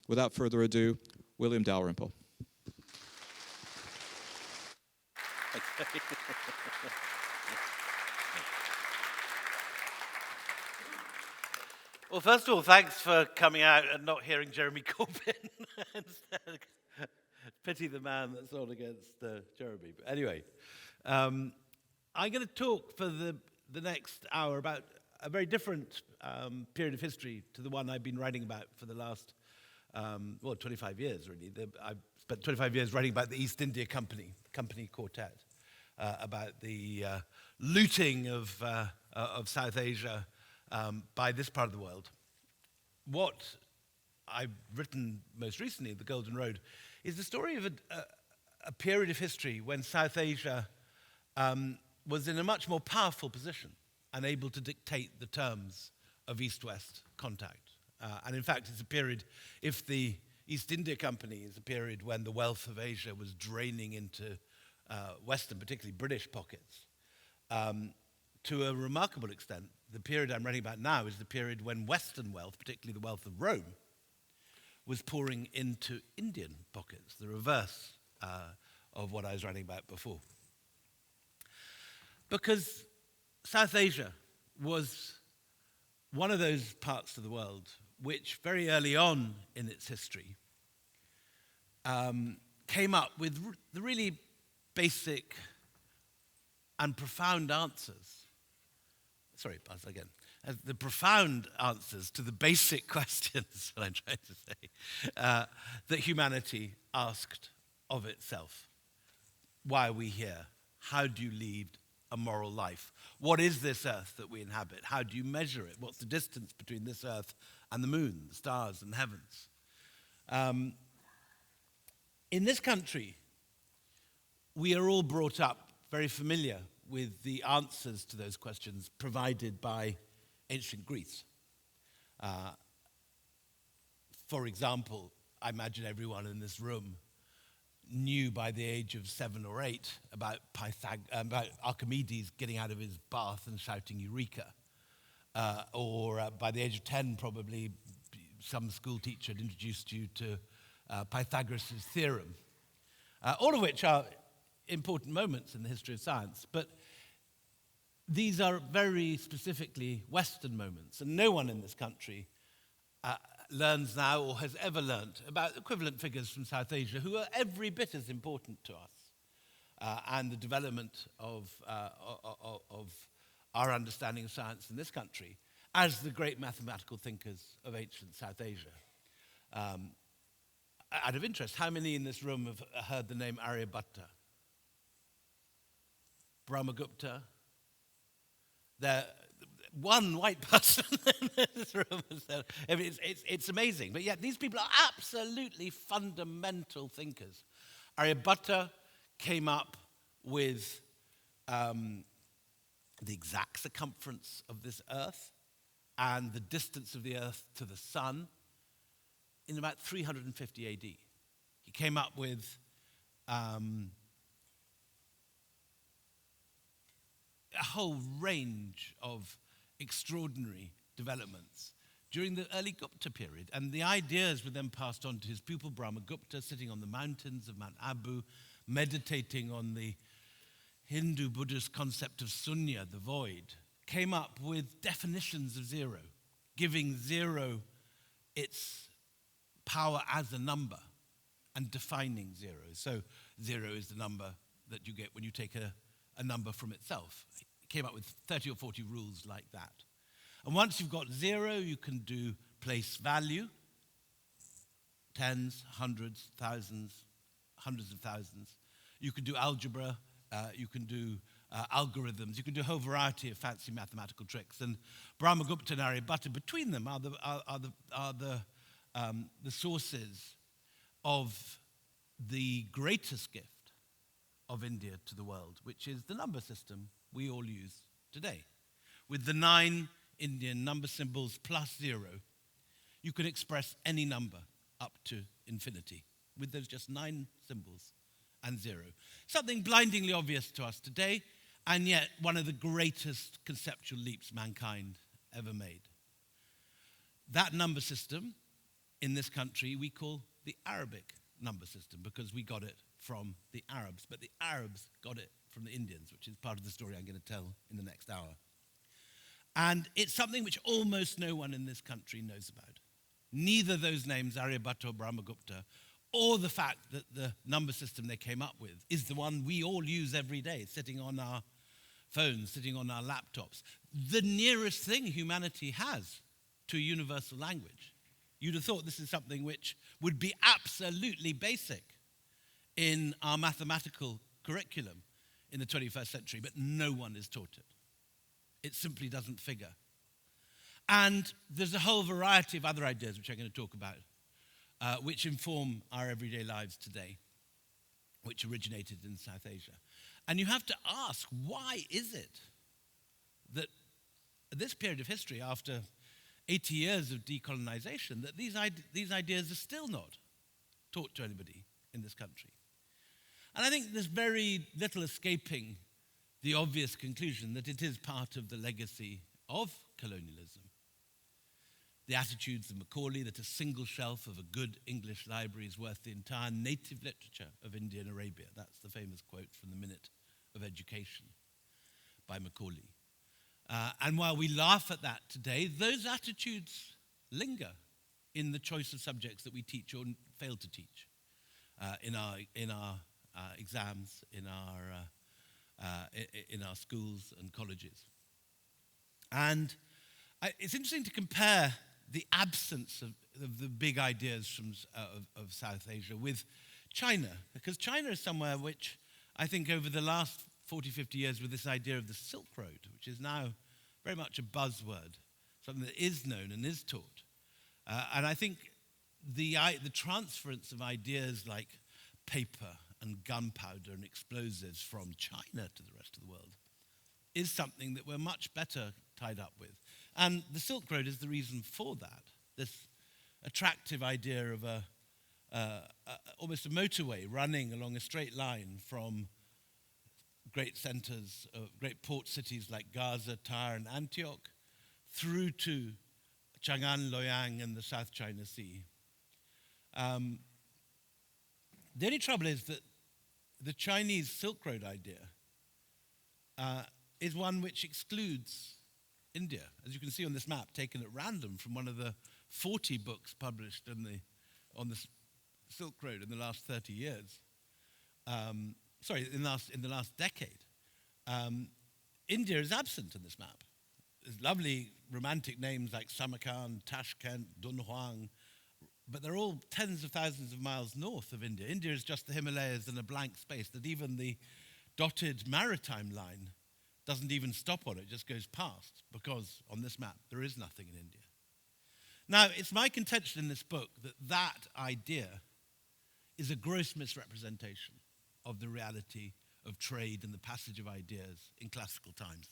Without further ado, William Dalrymple. Well, first of all, thanks for coming out and not hearing Jeremy Corbyn. Pity the man that's on against Jeremy. But anyway, I'm going to talk for the next hour about a very different period of history to the one I've been writing about for the last, 25 years, really. I've spent 25 years writing about the East India Company Quartet, about the looting of South Asia by this part of the world. What I've written most recently, The Golden Road, is the story of a period of history when South Asia was in a much more powerful position and able to dictate the terms of East-West contact. And in fact, it's a period, if the East India Company is a period when the wealth of Asia was draining into Western, particularly British pockets, to a remarkable extent, the period I'm writing about now is the period when Western wealth, particularly the wealth of Rome, was pouring into Indian pockets, the reverse of what I was writing about before. Because South Asia was one of those parts of the world which very early on in its history came up with the really basic and profound answers. Sorry, pass again. The profound answers to the basic questions, what I'm trying to say, that humanity asked of itself. Why are we here? How do you lead a moral life? What is this earth that we inhabit? How do you measure it? What's the distance between this earth and the moon, the stars and heavens? In this country, we are all brought up very familiar with the answers to those questions provided by ancient Greece. For example, I imagine everyone in this room knew by the age of 7 or 8 about Archimedes getting out of his bath and shouting Eureka. Or by the age of 10, probably some school teacher had introduced you to Pythagoras' theorem. All of which are important moments in the history of science, but these are very specifically Western moments, and no one in this country learns now or has ever learnt about equivalent figures from South Asia who are every bit as important to us and the development of our understanding of science in this country as the great mathematical thinkers of ancient South Asia. Out of interest, how many in this room have heard the name Aryabhatta? Brahmagupta? There, one white person in this room. I mean, it's amazing. But yet these people are absolutely fundamental thinkers. Aryabhatta came up with the exact circumference of this earth and the distance of the earth to the sun in about 350 AD. He came up with a whole range of extraordinary developments during the early Gupta period. And the ideas were then passed on to his pupil Brahmagupta, sitting on the mountains of Mount Abu, meditating on the Hindu-Buddhist concept of sunya, the void, came up with definitions of zero, giving zero its power as a number and defining zero. So zero is the number that you get when you take a number from itself. He came up with 30 or 40 rules like that. And once you've got zero, you can do place value, tens, hundreds, thousands, hundreds of thousands. You can do algebra, you can do algorithms, you can do a whole variety of fancy mathematical tricks. And Brahmagupta and Aryabhatta, between them, are the sources of the greatest gift of India to the world, which is the number system we all use today. With the 9 Indian number symbols plus 0, you can express any number up to infinity with those just 9 symbols and 0. Something blindingly obvious to us today, and yet one of the greatest conceptual leaps mankind ever made. That number system in this country we call the Arabic number system because we got it from the Arabs. But the Arabs got it from the Indians, which is part of the story I'm going to tell in the next hour. And it's something which almost no one in this country knows about. Neither those names, Aryabhata or Brahmagupta, or the fact that the number system they came up with is the one we all use every day, sitting on our phones, sitting on our laptops. The nearest thing humanity has to a universal language. You'd have thought this is something which would be absolutely basic in our mathematical curriculum in the 21st century, but no one is taught it. It simply doesn't figure. And there's a whole variety of other ideas which I'm going to talk about, which inform our everyday lives today, which originated in South Asia. And you have to ask, why is it that at this period of history, after 80 years of decolonization, that these ideas are still not taught to anybody in this country? And I think there's very little escaping the obvious conclusion that it is part of the legacy of colonialism. The attitudes of Macaulay that a single shelf of a good English library is worth the entire native literature of India and Arabia. That's the famous quote from The Minute of Education by Macaulay. And while we laugh at that today, those attitudes linger in the choice of subjects that we teach or fail to teach in our exams, in our schools and colleges. And it's interesting to compare the absence of the big ideas of South Asia with China, because China is somewhere which I think over the last 40, 50 years with this idea of the Silk Road, which is now very much a buzzword, something that is known and is taught. And I think the transference of ideas like paper and gunpowder and explosives from China to the rest of the world is something that we're much better tied up with. And the Silk Road is the reason for that, this attractive idea of almost a motorway running along a straight line from great centers, great port cities like Gaza, Tyre, and Antioch, through to Chang'an, Loyang, and the South China Sea. The only trouble is that the Chinese Silk Road idea is one which excludes India. As you can see on this map, taken at random from one of the 40 books published on the Silk Road in the last 30 years. In the last decade. India is absent in this map. There's lovely romantic names like Samarkand, Tashkent, Dunhuang, but they're all tens of thousands of miles north of India. India is just the Himalayas and a blank space that even the dotted maritime line doesn't even stop on, it just goes past, because on this map there is nothing in India. Now, it's my contention in this book that that idea is a gross misrepresentation of the reality of trade and the passage of ideas in classical times.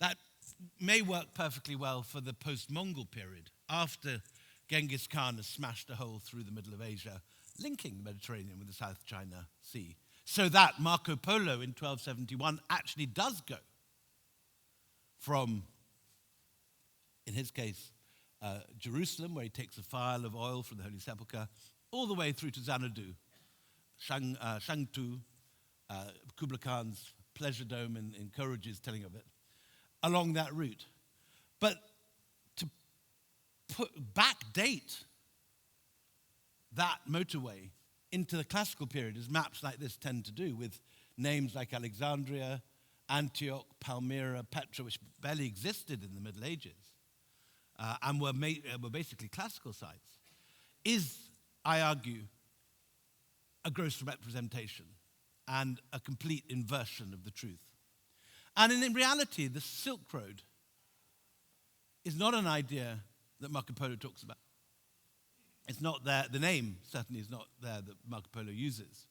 That may work perfectly well for the post-Mongol period, after Genghis Khan has smashed a hole through the middle of Asia, linking the Mediterranean with the South China Sea, so that Marco Polo in 1271 actually does go from, in his case, Jerusalem, where he takes a phial of oil from the Holy Sepulchre, all the way through to Xanadu, Shangtu, Kublai Khan's pleasure dome in Courage is telling of it, along that route. But to backdate that motorway into the classical period, as maps like this tend to do, with names like Alexandria, Antioch, Palmyra, Petra, which barely existed in the Middle Ages, and were basically classical sites, is, I argue, a gross representation and a complete inversion of the truth. And in reality, the Silk Road is not an idea that Marco Polo talks about. It's not there, the name certainly is not there that Marco Polo uses,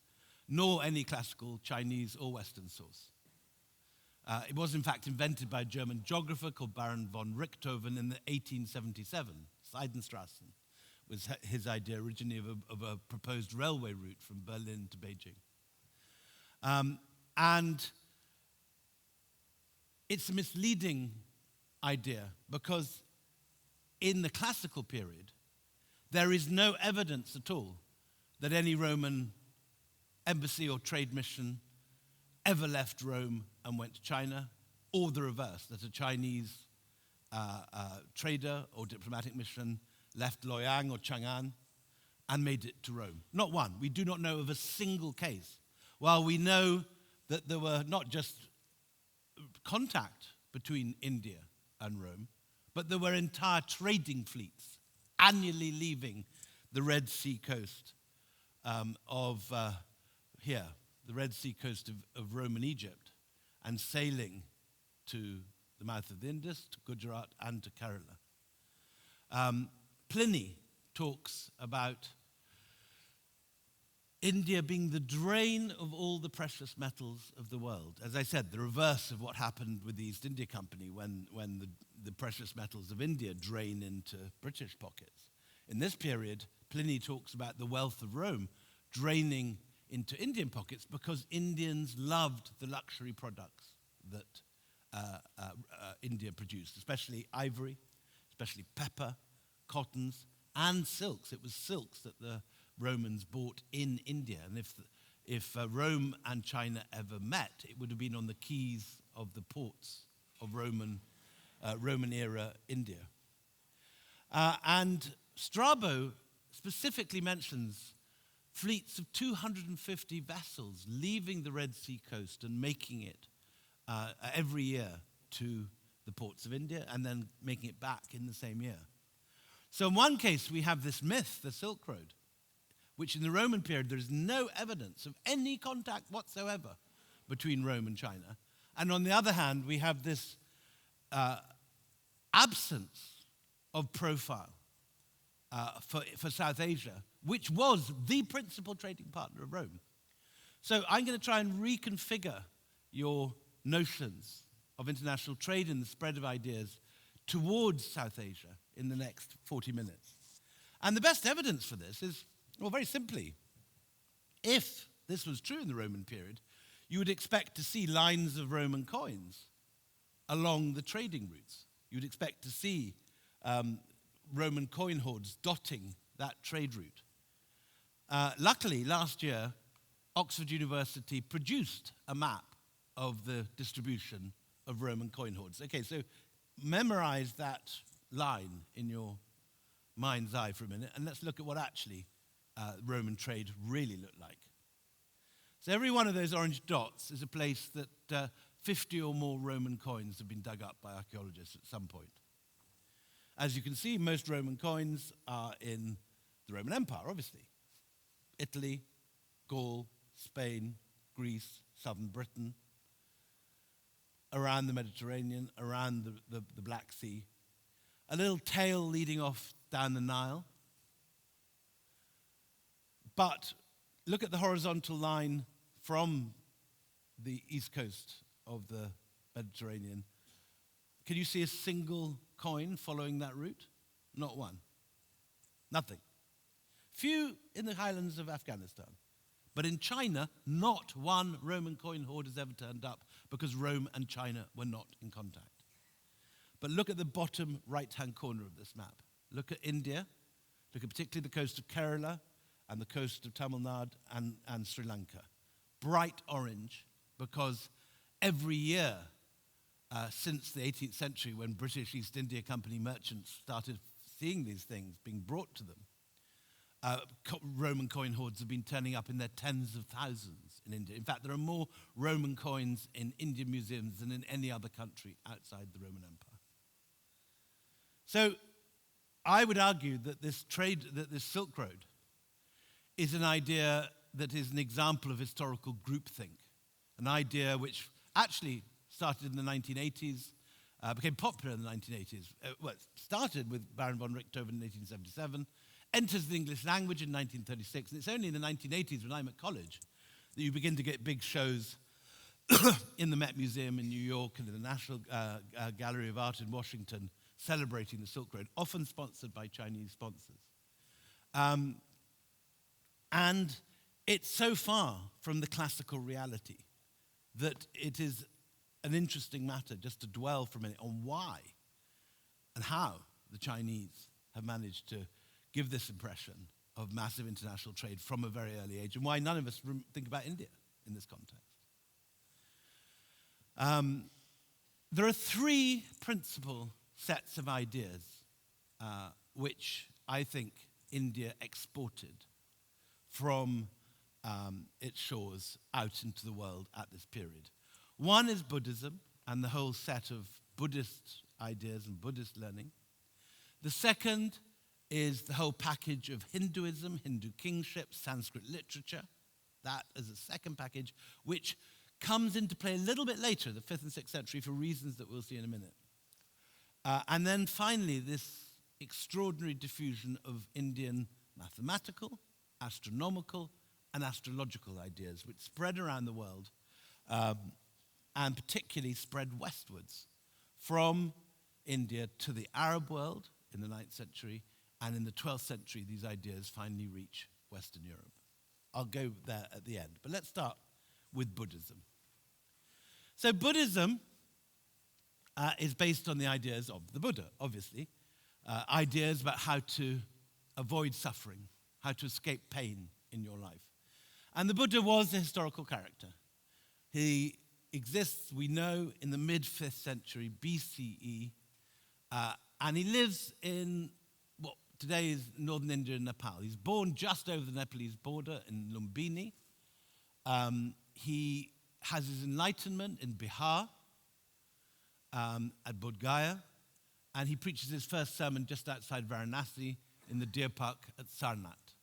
nor any classical Chinese or Western source. It was, in fact, invented by a German geographer called Baron von Richthofen in 1877. Seidenstraßen was his idea originally of a proposed railway route from Berlin to Beijing. And it's a misleading idea because in the classical period, there is no evidence at all that any Roman embassy or trade mission ever left Rome and went to China, or the reverse, that a Chinese trader or diplomatic mission left Luoyang or Chang'an and made it to Rome. Not one. We do not know of a single case. While we know that there were not just contact between India and Rome, but there were entire trading fleets annually leaving the Red Sea coast the Red Sea coast of Rome and Egypt, and sailing to the mouth of the Indus, to Gujarat, and to Kerala. Pliny talks about India being the drain of all the precious metals of the world. As I said, the reverse of what happened with the East India Company when the precious metals of India drain into British pockets. In this period, Pliny talks about the wealth of Rome draining into Indian pockets because Indians loved the luxury products that India produced, especially ivory, especially pepper, cottons, and silks. It was silks that the Romans bought in India. And if Rome and China ever met, it would have been on the quays of the ports of Roman-era India. And Strabo specifically mentions fleets of 250 vessels leaving the Red Sea coast and making it every year to the ports of India and then making it back in the same year. So in one case, we have this myth, the Silk Road, which in the Roman period, there is no evidence of any contact whatsoever between Rome and China. And on the other hand, we have this absence of profile for South Asia, which was the principal trading partner of Rome. So I'm going to try and reconfigure your notions of international trade and the spread of ideas towards South Asia in the next 40 minutes. And the best evidence for this is, well, very simply, if this was true in the Roman period, you would expect to see lines of Roman coins along the trading routes. You would expect to see Roman coin hoards dotting that trade route. Luckily, last year, Oxford University produced a map of the distribution of Roman coin hoards. Okay, so memorize that line in your mind's eye for a minute, and let's look at what actually Roman trade really looked like. So every one of those orange dots is a place that 50 or more Roman coins have been dug up by archaeologists at some point. As you can see, most Roman coins are in the Roman Empire, obviously. Italy, Gaul, Spain, Greece, southern Britain, around the Mediterranean, around the Black Sea. A little tail leading off down the Nile. But look at the horizontal line from the east coast of the Mediterranean. Can you see a single coin following that route? Not one. Nothing. Few in the highlands of Afghanistan. But in China, not one Roman coin hoard has ever turned up because Rome and China were not in contact. But look at the bottom right-hand corner of this map. Look at India. Look at particularly the coast of Kerala and the coast of Tamil Nadu and Sri Lanka. Bright orange, because every year since the 18th century, when British East India Company merchants started seeing these things being brought to them, Roman coin hoards have been turning up in their tens of thousands in India. In fact, there are more Roman coins in Indian museums than in any other country outside the Roman Empire. So I would argue that this Silk Road is an idea that is an example of historical groupthink, an idea which actually started in the 1980s, became popular in the 1980s. It started with Baron von Richthofen in 1877, enters the English language in 1936, and it's only in the 1980s when I'm at college that you begin to get big shows in the Met Museum in New York and in the National Gallery of Art in Washington celebrating the Silk Road, often sponsored by Chinese sponsors. And it's so far from the classical reality that it is an interesting matter just to dwell for a minute on why and how the Chinese have managed to give this impression of massive international trade from a very early age, and why none of us think about India in this context. There are three principal sets of ideas which I think India exported from its shores out into the world at this period. One is Buddhism and the whole set of Buddhist ideas and Buddhist learning. The second is the whole package of Hinduism, Hindu kingship, Sanskrit literature. That is a second package, which comes into play a little bit later, the 5th and 6th century, for reasons that we'll see in a minute. And then finally, this extraordinary diffusion of Indian mathematical, astronomical, and astrological ideas, which spread around the world, and particularly spread westwards from India to the Arab world in the 9th century, and in the 12th century, these ideas finally reach Western Europe. I'll go there at the end, but let's start with Buddhism. So Buddhism is based on the ideas of the Buddha, obviously, ideas about how to avoid suffering, how to escape pain in your life. And the Buddha was a historical character. He exists, we know, in the mid-5th century BCE, and he lives in what today is northern India and Nepal. He's born just over the Nepalese border in Lumbini. He has his enlightenment in Bihar, at Bodh Gaya, and he preaches his first sermon just outside Varanasi in the deer park at Sarnath.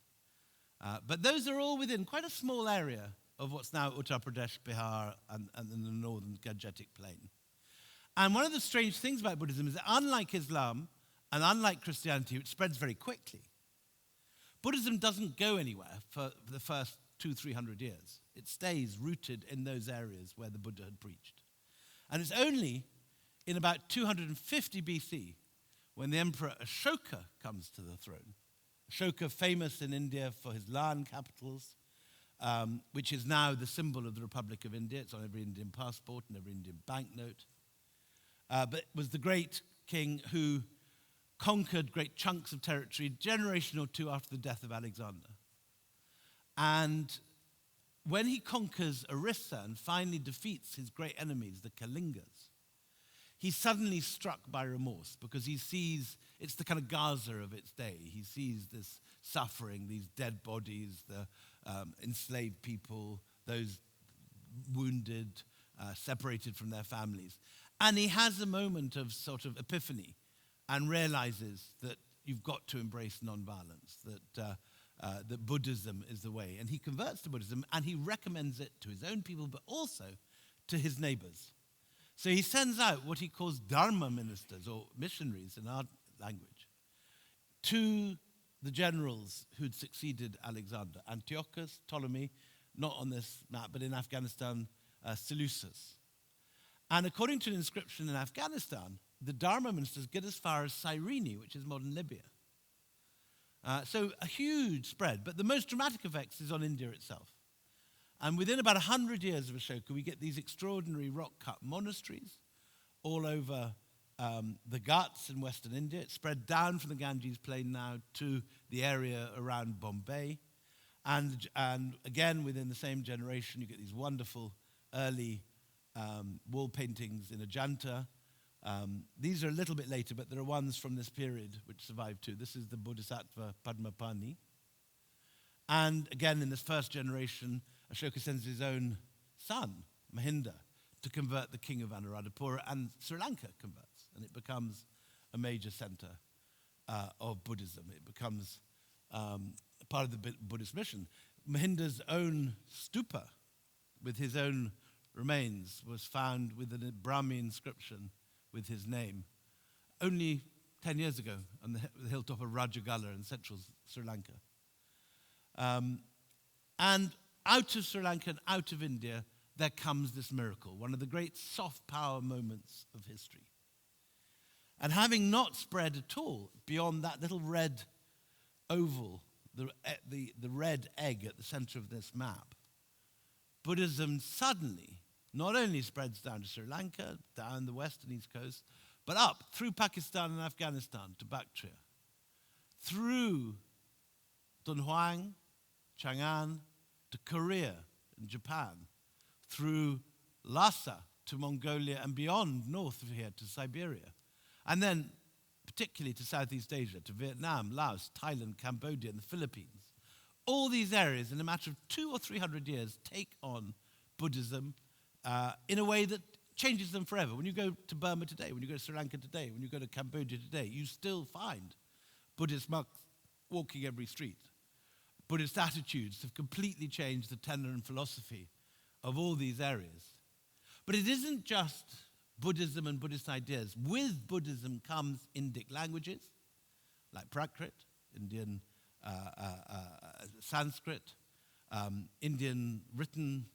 But those are all within quite a small area of what's now Uttar Pradesh, Bihar, and in the northern Gangetic Plain. And one of the strange things about Buddhism is that unlike Islam and unlike Christianity, which spreads very quickly, Buddhism doesn't go anywhere for the first 200-300 years. It stays rooted in those areas where the Buddha had preached. And it's only in about 250 BC when the Emperor Ashoka comes to the throne. Ashoka, famous in India for his land capitals, which is now the symbol of the Republic of India. It's on every Indian passport and every Indian banknote. But was the great king who conquered great chunks of territory a generation or two after the death of Alexander. And when he conquers Orissa and finally defeats his great enemies, the Kalingas, he's suddenly struck by remorse because he sees, it's the kind of Gaza of its day. He sees this suffering, these dead bodies, the enslaved people, those wounded, separated from their families. And he has a moment of sort of epiphany and realizes that you've got to embrace nonviolence, that Buddhism is the way. And he converts to Buddhism and he recommends it to his own people, but also to his neighbors. So he sends out what he calls dharma ministers, or missionaries in our language, to the generals who'd succeeded Alexander. Antiochus, Ptolemy, not on this map, but in Afghanistan, Seleucus. And according to an inscription in Afghanistan, the dharma ministers get as far as Cyrene, which is modern Libya. So a huge spread, but the most dramatic effects is on India itself. And within about 100 years of Ashoka, we get these extraordinary rock-cut monasteries all over the Ghats in western India. It's spread down from the Ganges plain now to the area around Bombay. And again, within the same generation, you get these wonderful early wall paintings in Ajanta. These are a little bit later, but there are ones from this period which survive too. This is the Bodhisattva Padmapani. And again, in this first generation, Ashoka sends his own son, Mahinda, to convert the king of Anuradhapura, and Sri Lanka converts, and it becomes a major center of Buddhism. It becomes part of the Buddhist mission. Mahinda's own stupa, with his own remains, was found with a Brahmi inscription with his name only 10 years ago on the hilltop of Rajagala in central Sri Lanka. And out of Sri Lanka and out of India, there comes this miracle, one of the great soft power moments of history. And having not spread at all beyond that little red oval, the red egg at the center of this map, Buddhism suddenly not only spreads down to Sri Lanka, down the west and east coast, but up through Pakistan and Afghanistan to Bactria, through Dunhuang, Chang'an, to Korea and Japan, through Lhasa to Mongolia and beyond north of here to Siberia, and then particularly to Southeast Asia, to Vietnam, Laos, Thailand, Cambodia, and the Philippines. All these areas, in a matter of 200 or 300 years, take on Buddhism in a way that changes them forever. When you go to Burma today, when you go to Sri Lanka today, when you go to Cambodia today, you still find Buddhist monks walking every street. Buddhist attitudes have completely changed the tenor and philosophy of all these areas. But it isn't just Buddhism and Buddhist ideas. With Buddhism comes Indic languages, like Prakrit, Indian Sanskrit, Indian written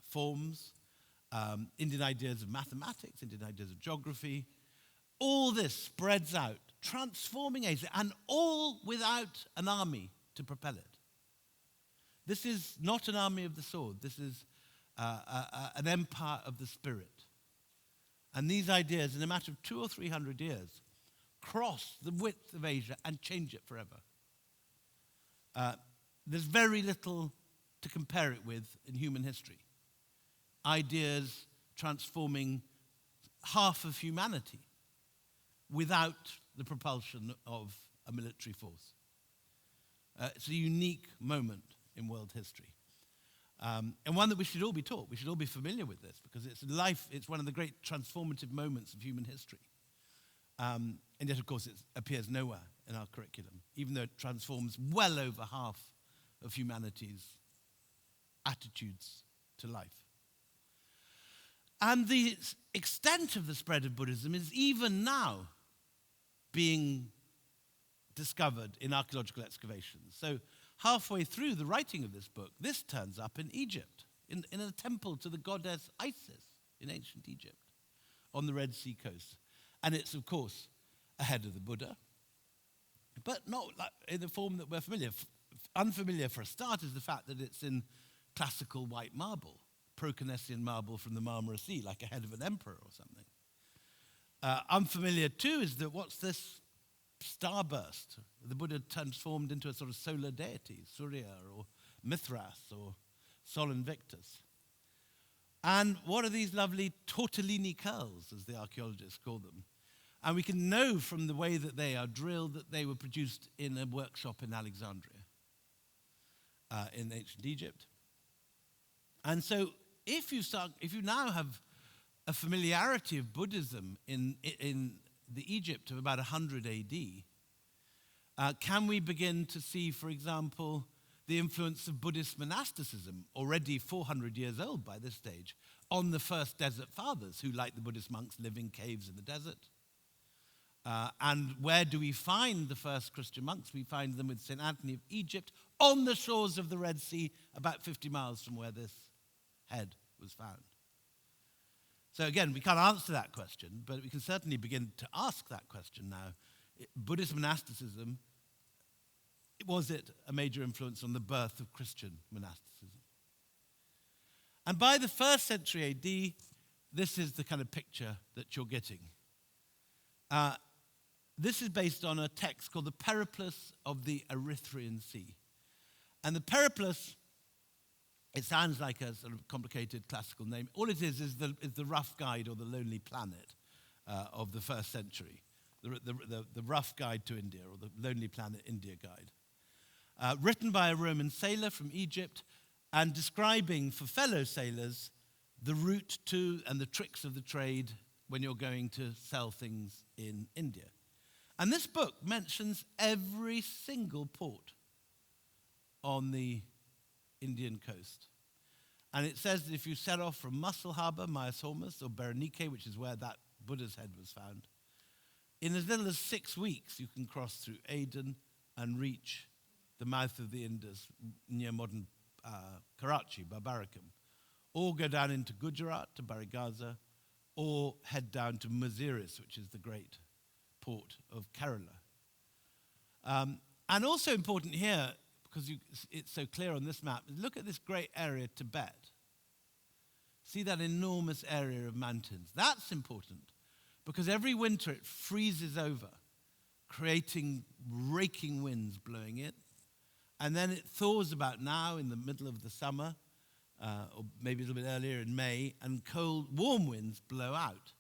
forms, Indian ideas of mathematics, Indian ideas of geography. All this spreads out, transforming Asia, and all without an army to propel it. This is not an army of the sword. This is an empire of the spirit. And these ideas, in a matter of 200 or 300 years, cross the width of Asia and change it forever. There's very little to compare it with in human history. Ideas transforming half of humanity without the propulsion of a military force. It's a unique moment in world history. And one that we should all be taught. We should all be familiar with this because it's one of the great transformative moments of human history. And yet, of course, it appears nowhere in our curriculum, even though it transforms well over half of humanity's attitudes to life. And the extent of the spread of Buddhism is even now being discovered in archaeological excavations. So halfway through the writing of this book, this turns up in Egypt, in a temple to the goddess Isis in ancient Egypt, on the Red Sea coast. And it's, of course, a head of the Buddha, but not like in the form that we're familiar. Unfamiliar for a start is the fact that it's in classical white marble, Proconnesian marble from the Marmara Sea, like a head of an emperor or something. Unfamiliar too is that what's this starburst? The Buddha transformed into a sort of solar deity, Surya or Mithras or Sol Invictus. And what are these lovely tortellini curls, as the archaeologists call them? And we can know from the way that they are drilled that they were produced in a workshop in Alexandria, in ancient Egypt. And so if you now have a familiarity of Buddhism in the Egypt of about 100 AD, can we begin to see, for example, the influence of Buddhist monasticism, already 400 years old by this stage, on the first desert fathers who, like the Buddhist monks, live in caves in the desert? And where do we find the first Christian monks? We find them with St. Anthony of Egypt on the shores of the Red Sea, about 50 miles from where this head was found. So again, we can't answer that question, but we can certainly begin to ask that question now. Buddhist monasticism, was it a major influence on the birth of Christian monasticism? And by the 1st century AD, this is the kind of picture that you're getting. This is based on a text called the Periplus of the Erythraean Sea. And the Periplus, it sounds like a sort of complicated classical name. All it is the rough guide or the lonely planet of the 1st century. The rough guide to India, or the lonely planet India guide. Written by a Roman sailor from Egypt and describing for fellow sailors the route to and the tricks of the trade when you're going to sell things in India. And this book mentions every single port on the Indian coast. And it says that if you set off from Mussel Harbour, Myos Hormuz, or Berenike, which is where that Buddha's head was found, in as little as 6 weeks you can cross through Aden and reach the mouth of the Indus near modern Karachi, Babarakam, or go down into Gujarat to Barigaza, or head down to Maziris, which is the great port of Kerala. And also important here, because it's so clear on this map, look at this great area, Tibet. See that enormous area of mountains. That's important, because every winter it freezes over, creating raking winds blowing it. And then it thaws about now in the middle of the summer, or maybe a little bit earlier in May, and cold, warm winds blow out.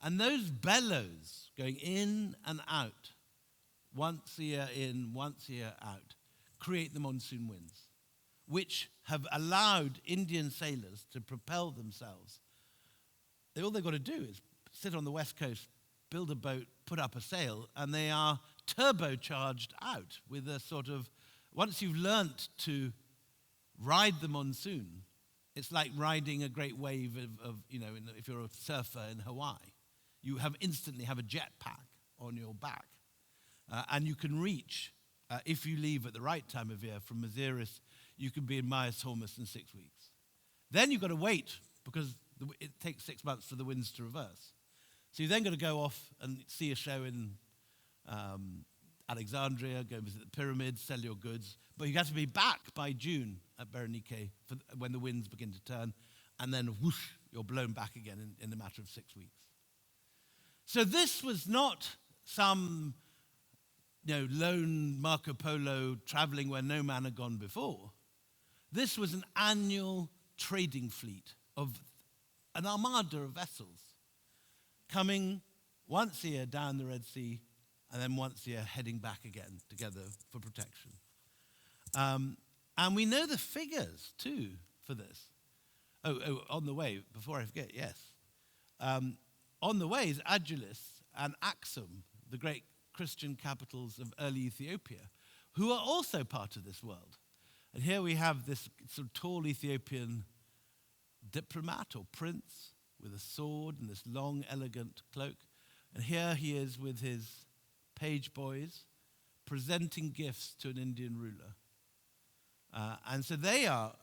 And those bellows going in and out, once a year in, once a year out, create the monsoon winds, which have allowed Indian sailors to propel themselves. All they've got to do is sit on the west coast, build a boat, put up a sail, and they are turbocharged out with a sort of, once you've learnt to ride the monsoon, it's like riding a great wave of if you're a surfer in Hawaii. You instantly have a jetpack on your back. And you can reach, if you leave at the right time of year from Maziris, you can be in Myas Hormuz in 6 weeks. Then you've got to wait because it takes 6 months for the winds to reverse. So you've then got to go off and see a show in Alexandria, go visit the pyramids, sell your goods. But you have to be back by June at Berenike when the winds begin to turn. And then whoosh, you're blown back again in a matter of 6 weeks. So this was not some lone Marco Polo traveling where no man had gone before. This was an annual trading fleet of an armada of vessels coming once a year down the Red Sea and then once a year heading back again together for protection. And we know the figures, too, for this. Oh, on the way, before I forget, yes. On the way is Adulis and Aksum, the great Christian capitals of early Ethiopia, who are also part of this world. And here we have this sort of tall Ethiopian diplomat or prince with a sword and this long, elegant cloak. And here he is with his page boys presenting gifts to an Indian ruler. And so they are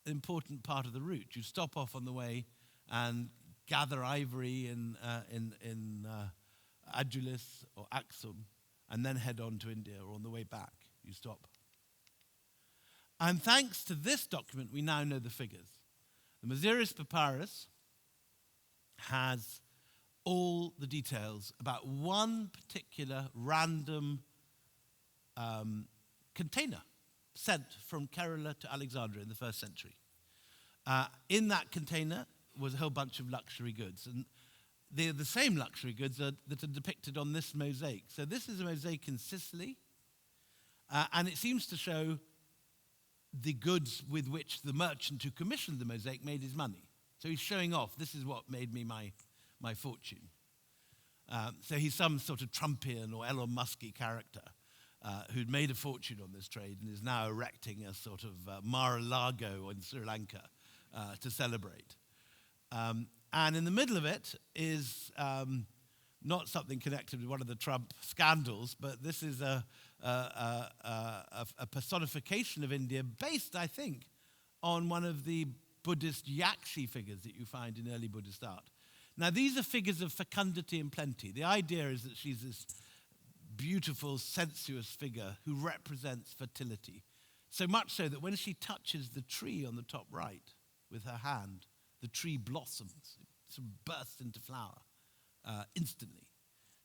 an important part of the route. You stop off on the way and gather ivory in Adulis or Aksum, and then head on to India, or on the way back, you stop. And thanks to this document, we now know the figures. The Maziris Papyrus has all the details about one particular random container sent from Kerala to Alexandria in the 1st century. In that container was a whole bunch of luxury goods. And they're the same luxury goods that are depicted on this mosaic. So this is a mosaic in Sicily, and it seems to show the goods with which the merchant who commissioned the mosaic made his money. So he's showing off, this is what made me my fortune. So he's some sort of Trumpian or Elon Musky character who'd made a fortune on this trade and is now erecting a sort of Mar-a-Lago in Sri Lanka to celebrate. And in the middle of it is not something connected with one of the Trump scandals, but this is a personification of India based, I think, on one of the Buddhist Yakshi figures that you find in early Buddhist art. Now, these are figures of fecundity and plenty. The idea is that she's this beautiful, sensuous figure who represents fertility. So much so that when she touches the tree on the top right with her hand, the tree blossoms, it sort of bursts into flower instantly.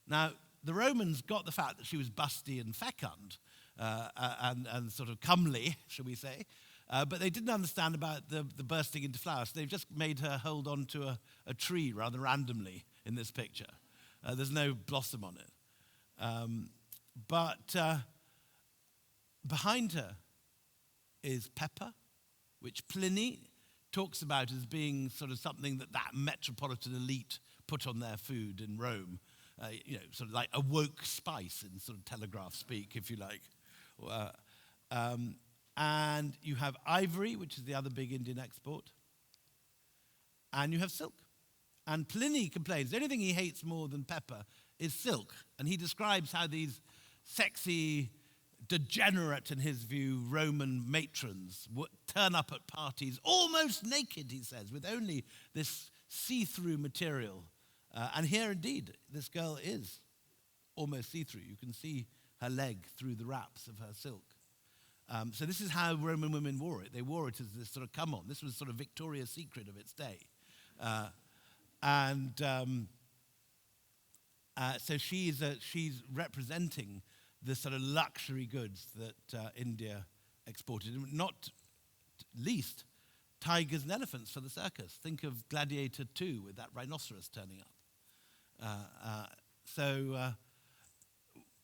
Now, the Romans got the fact that she was busty and fecund and sort of comely, shall we say, but they didn't understand about the bursting into flower, so they've just made her hold on to a tree rather randomly in this picture. There's no blossom on it. But behind her is pepper, which Pliny talks about as being sort of something that metropolitan elite put on their food in Rome, sort of like a woke spice in sort of telegraph speak, if you like. And you have ivory, which is the other big Indian export, and you have silk. And Pliny complains the only thing he hates more than pepper is silk, and he describes how these sexy, degenerate, in his view, Roman matrons would turn up at parties almost naked, he says, with only this see-through material. And here, indeed, this girl is almost see-through. You can see her leg through the wraps of her silk. So this is how Roman women wore it. They wore it as this sort of come-on. This was sort of Victoria's Secret of its day. And So she's representing the sort of luxury goods that India exported, not least tigers and elephants for the circus. Think of Gladiator 2 with that rhinoceros turning up.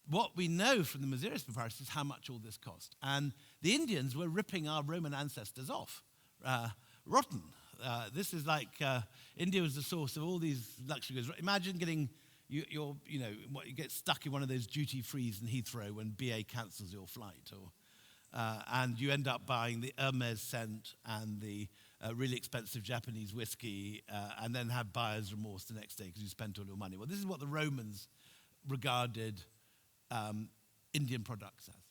What we know from the Maziris Papyrus is how much all this cost. And the Indians were ripping our Roman ancestors off, rotten. This is like India was the source of all these luxury goods. Imagine getting you get stuck in one of those duty-frees in Heathrow when BA cancels your flight, and you end up buying the Hermes scent and the really expensive Japanese whiskey, and then have buyer's remorse the next day because you spent all your money. Well, this is what the Romans regarded Indian products as.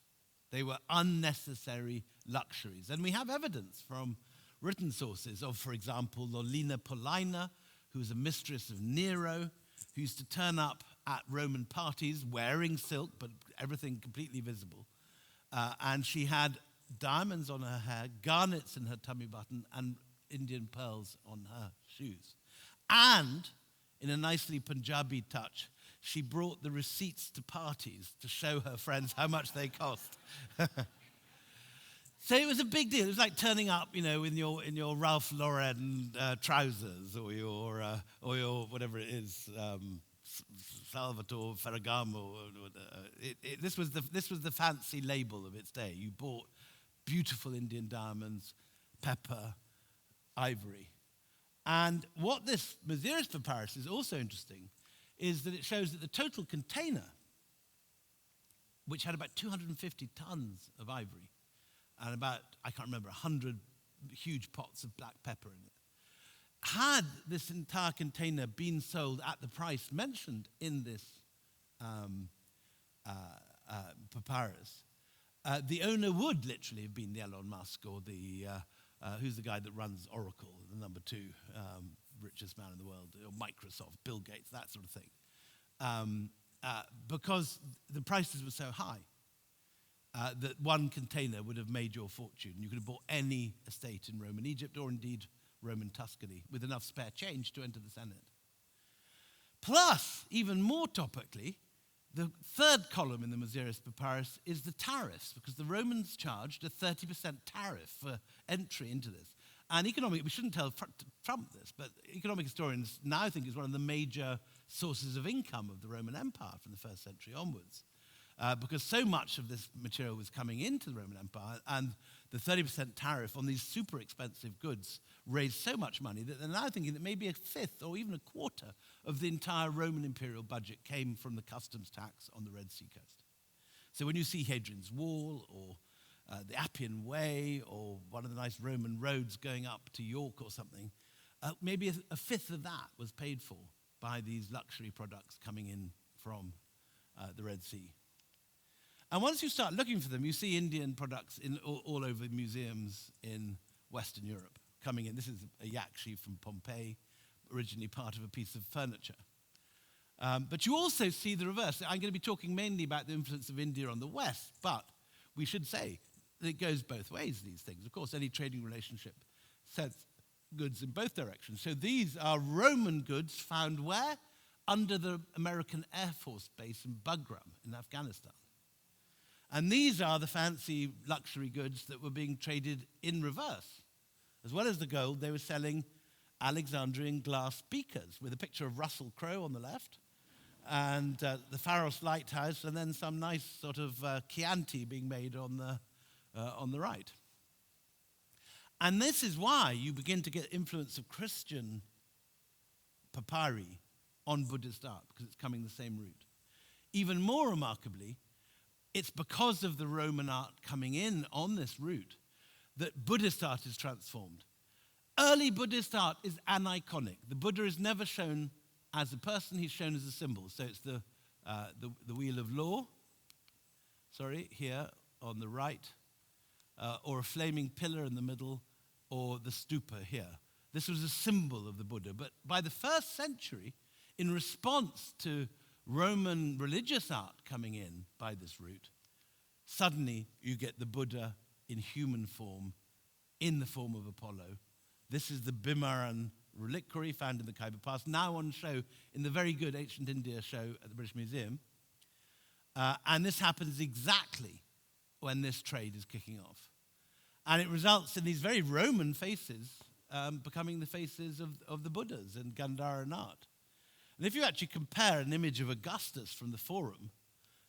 They were unnecessary luxuries. And we have evidence from written sources of, for example, Lolina Polina, who was a mistress of Nero, who used to turn up at Roman parties wearing silk, but everything completely visible. And she had diamonds on her hair, garnets in her tummy button, and Indian pearls on her shoes. And, in a nicely Punjabi touch, she brought the receipts to parties to show her friends how much they cost. So it was a big deal. It was like turning up, in your Ralph Lauren trousers or your whatever it is, Salvatore Ferragamo. This was the fancy label of its day. You bought beautiful Indian diamonds, pepper, ivory. And what this Maziris Papyrus is also interesting is that it shows that the total container, which had about 250 tons of ivory and about, I can't remember, 100 huge pots of black pepper in it, had this entire container been sold at the price mentioned in this papyrus, the owner would literally have been the Elon Musk or the, who's the guy that runs Oracle, the number 2 richest man in the world, or Microsoft, Bill Gates, that sort of thing. Because the prices were so high that one container would have made your fortune. You could have bought any estate in Roman Egypt or indeed Roman Tuscany with enough spare change to enter the Senate. Plus, even more topically, the third column in the Maziris Papyrus is the tariffs, because the Romans charged a 30% tariff for entry into this. And we shouldn't tell Trump this, but economic historians now think it's one of the major sources of income of the Roman Empire from the first century onwards. Because so much of this material was coming into the Roman Empire, and the 30% tariff on these super expensive goods raised so much money that they're now thinking that maybe a fifth or even a quarter of the entire Roman imperial budget came from the customs tax on the Red Sea coast. So when you see Hadrian's Wall or the Appian Way or one of the nice Roman roads going up to York or something, maybe a fifth of that was paid for by these luxury products coming in from the Red Sea. And once you start looking for them, you see Indian products all over museums in Western Europe coming in. This is a yak sheaf from Pompeii, originally part of a piece of furniture. But you also see the reverse. I'm going to be talking mainly about the influence of India on the West, but we should say that it goes both ways, these things. Of course, any trading relationship sends goods in both directions. So these are Roman goods found where? Under the American Air Force Base in Bagram in Afghanistan. And these are the fancy luxury goods that were being traded in reverse. As well as the gold, they were selling Alexandrian glass beakers with a picture of Russell Crowe on the left and the Pharos Lighthouse, and then some nice sort of Chianti being made on the right. And this is why you begin to get influence of Christian papyri on Buddhist art, because it's coming the same route. Even more remarkably, it's because of the Roman art coming in on this route that Buddhist art is transformed. Early Buddhist art is aniconic. The Buddha is never shown as a person, he's shown as a symbol. So it's the wheel of law, here on the right, or a flaming pillar in the middle, or the stupa here. This was a symbol of the Buddha. But by the first century, in response to Roman religious art coming in by this route, suddenly you get the Buddha in human form, in the form of Apollo. This is the Bhimaran reliquary found in the Khyber Pass, now on show in the very good Ancient India show at the British Museum. And this happens exactly when this trade is kicking off. And it results in these very Roman faces becoming the faces of the Buddhas in Gandharan art. And if you actually compare an image of Augustus from the Forum,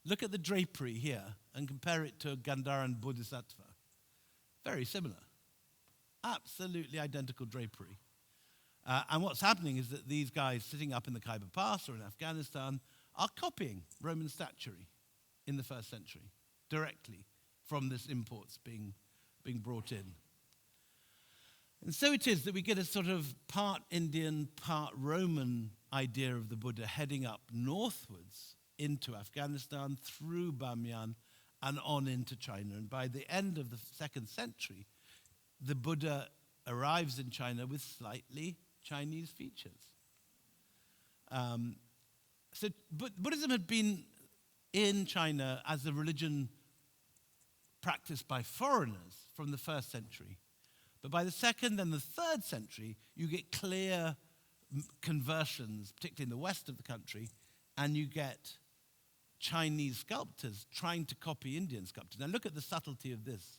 look at the drapery here and compare it to a Gandharan Bodhisattva. Very similar. Absolutely identical drapery. And what's happening is that these guys sitting up in the Khyber Pass or in Afghanistan are copying Roman statuary in the 1st century directly from this imports being brought in. And so it is that we get a sort of part Indian, part Roman idea of the Buddha heading up northwards into Afghanistan, through Bamiyan, and on into China. And by the end of the 2nd century, the Buddha arrives in China with slightly Chinese features. So Buddhism had been in China as a religion practiced by foreigners from the 1st century. But by the 2nd and the 3rd century, you get clear conversions, particularly in the west of the country, and you get Chinese sculptors trying to copy Indian sculptors. Now look at the subtlety of this.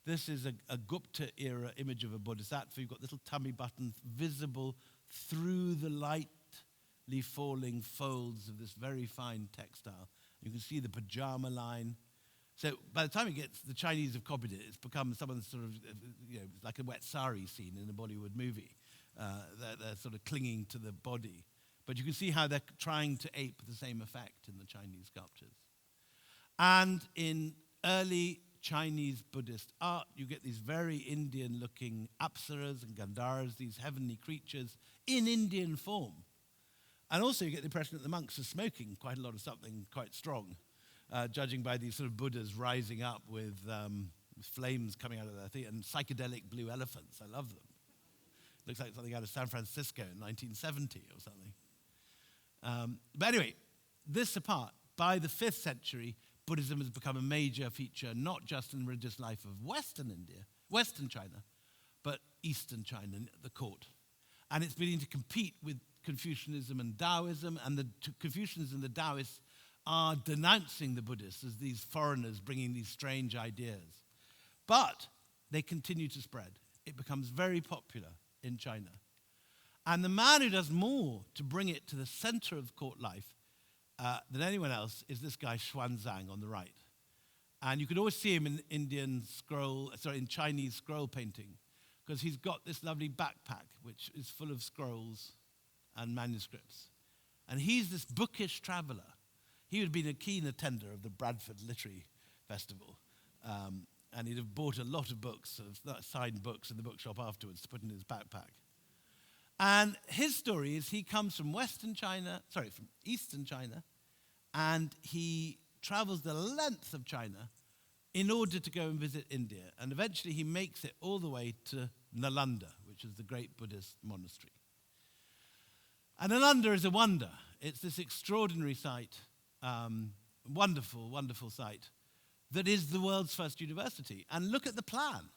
This is a Gupta-era image of a bodhisattva. You've got little tummy buttons visible through the lightly falling folds of this very fine textile. You can see the pajama line. So by the time it gets, the Chinese have copied it. It's become someone's sort of, like a wet sari scene in a Bollywood movie. They're sort of clinging to the body. But you can see how they're trying to ape the same effect in the Chinese sculptures. And in early Chinese Buddhist art, you get these very Indian-looking apsaras and gandharas, these heavenly creatures in Indian form. And also you get the impression that the monks are smoking quite a lot of something quite strong, judging by these sort of Buddhas rising up with flames coming out of their feet and psychedelic blue elephants. I love them. Looks like something out of San Francisco in 1970 or something. But anyway, this apart, by the 5th century, Buddhism has become a major feature, not just in the religious life of Western India, Western China, but Eastern China, the court. And it's beginning to compete with Confucianism and Taoism, and the Confucians and the Taoists are denouncing the Buddhists as these foreigners bringing these strange ideas. But they continue to spread. It becomes very popular in China. And the man who does more to bring it to the center of court life than anyone else is this guy Xuanzang on the right. And you can always see him in Chinese scroll painting, because he's got this lovely backpack which is full of scrolls and manuscripts. And he's this bookish traveler. He would have been a keen attender of the Bradford Literary Festival. And he'd have bought a lot of books, signed books in the bookshop afterwards to put in his backpack. And his story is he comes from from Eastern China, and he travels the length of China in order to go and visit India. And eventually he makes it all the way to Nalanda, which is the great Buddhist monastery. And Nalanda is a wonder. It's this extraordinary site, wonderful, wonderful site, that is the world's first university. And look at the plan.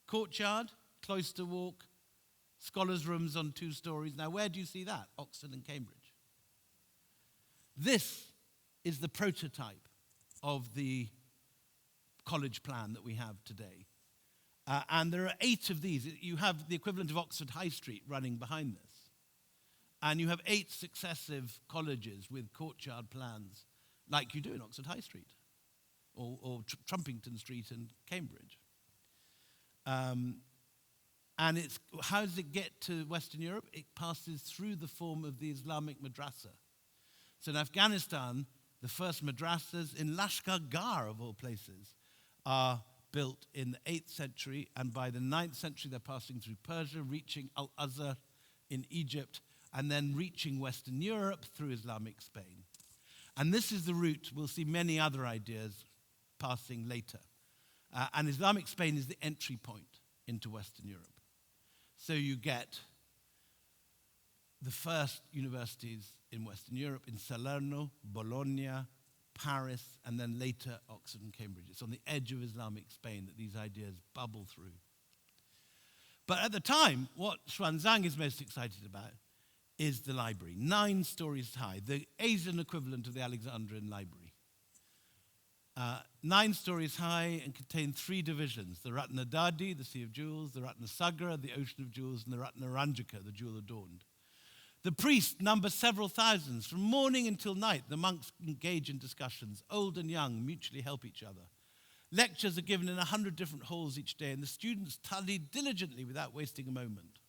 Courtyard, cloister walk, scholars' rooms on 2 stories. Now, where do you see that? Oxford and Cambridge. This is the prototype of the college plan that we have today. And there are 8 of these. You have the equivalent of Oxford High Street running behind this. And you have 8 successive colleges with courtyard plans, like you do in Oxford High Street, or Trumpington Street in Cambridge. And how does it get to Western Europe? It passes through the form of the Islamic madrasa. So in Afghanistan, the first madrasas in Lashkar, of all places, are built in the 8th century, and by the 9th century they're passing through Persia, reaching Al-Azhar in Egypt, and then reaching Western Europe through Islamic Spain. And this is the route. We'll see many other ideas passing later. And Islamic Spain is the entry point into Western Europe. So you get the first universities in Western Europe in Salerno, Bologna, Paris, and then later Oxford and Cambridge. It's on the edge of Islamic Spain that these ideas bubble through. But at the time, what Xuanzang is most excited about is the library, 9 stories high, the Asian equivalent of the Alexandrian Library. 9 stories high and contained 3 divisions, the Ratnadadi, the Sea of Jewels, the Ratnasagra, the Ocean of Jewels, and the Ratnaranjaka, the Jewel Adorned. The priests number several thousands. From morning until night, the monks engage in discussions. Old and young mutually help each other. Lectures are given in 100 different halls each day, and the students study diligently without wasting a moment.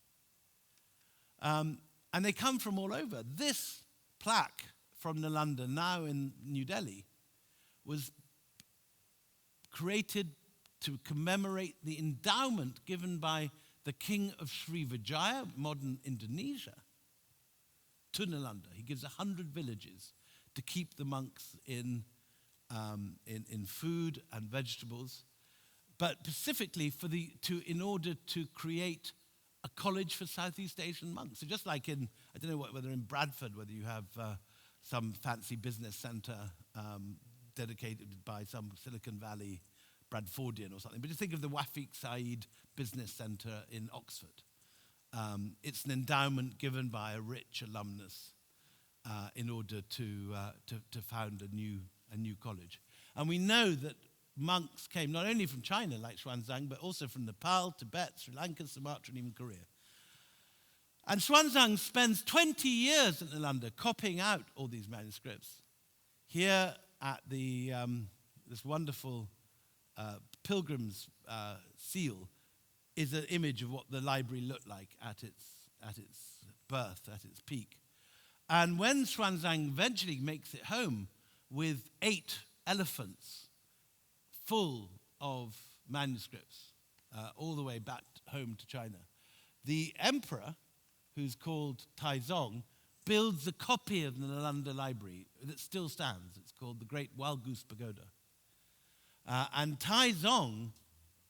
And they come from all over. This plaque from Nalanda, now in New Delhi, was created to commemorate the endowment given by the king of Srivijaya, modern Indonesia, to Nalanda. He gives 100 villages to keep the monks in food and vegetables, but specifically in order to create a college for Southeast Asian monks. So just like I don't know whether in Bradford, whether you have some fancy business center dedicated by some Silicon Valley Bradfordian or something, but just think of the Wafiq Said Business Center in Oxford. It's an endowment given by a rich alumnus in order to found a new college. And we know that monks came not only from China, like Xuanzang, but also from Nepal, Tibet, Sri Lanka, Sumatra, and even Korea. And Xuanzang spends 20 years at Nalanda copying out all these manuscripts. Here at this wonderful pilgrim's seal is an image of what the library looked like at its birth, at its peak. And when Xuanzang eventually makes it home with 8 elephants full of manuscripts all the way back home to China, the emperor, who's called Taizong, builds a copy of the Nalanda library that still stands. It's called the Great Wild Goose Pagoda. And Taizong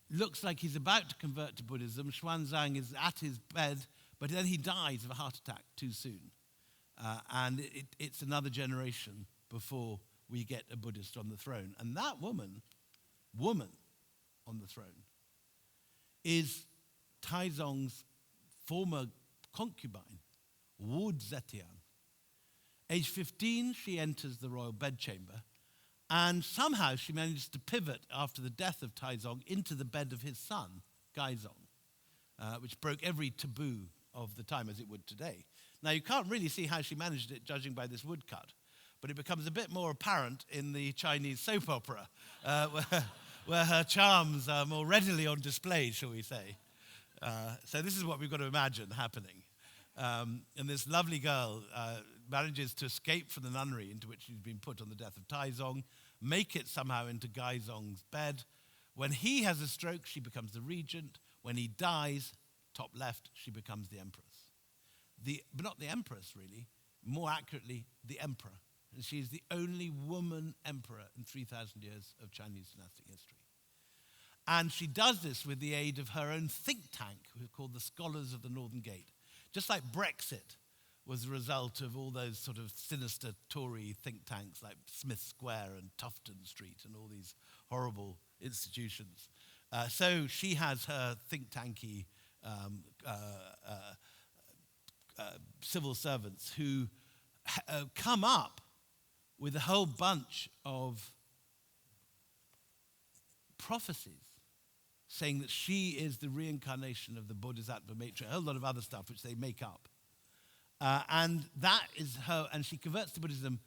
looks like he's about to convert to Buddhism. Xuanzang is at his bed, but then he dies of a heart attack too soon. And it's another generation before we get a Buddhist on the throne. And that woman on the throne, is Taizong's former concubine, Wu Zetian. Age 15, she enters the royal bedchamber, and somehow she manages to pivot after the death of Taizong into the bed of his son, Gaizong, which broke every taboo of the time, as it would today. Now, you can't really see how she managed it, judging by this woodcut, but it becomes a bit more apparent in the Chinese soap opera, where her charms are more readily on display, shall we say. So this is what we've got to imagine happening. And this lovely girl manages to escape from the nunnery into which she's been put on the death of Taizong, make it somehow into Gaizong's bed. When he has a stroke, she becomes the regent. When he dies, top left, she becomes the empress. But not the empress, really. More accurately, the emperor. And she's the only woman emperor in 3,000 years of Chinese dynastic history. And she does this with the aid of her own think tank, called the Scholars of the Northern Gate. Just like Brexit was the result of all those sort of sinister Tory think tanks like Smith Square and Tufton Street and all these horrible institutions. So she has her think tanky civil servants who come up with a whole bunch of prophecies saying that she is the reincarnation of the Bodhisattva matron, a whole lot of other stuff which they make up. And that is her, and she converts to Buddhism.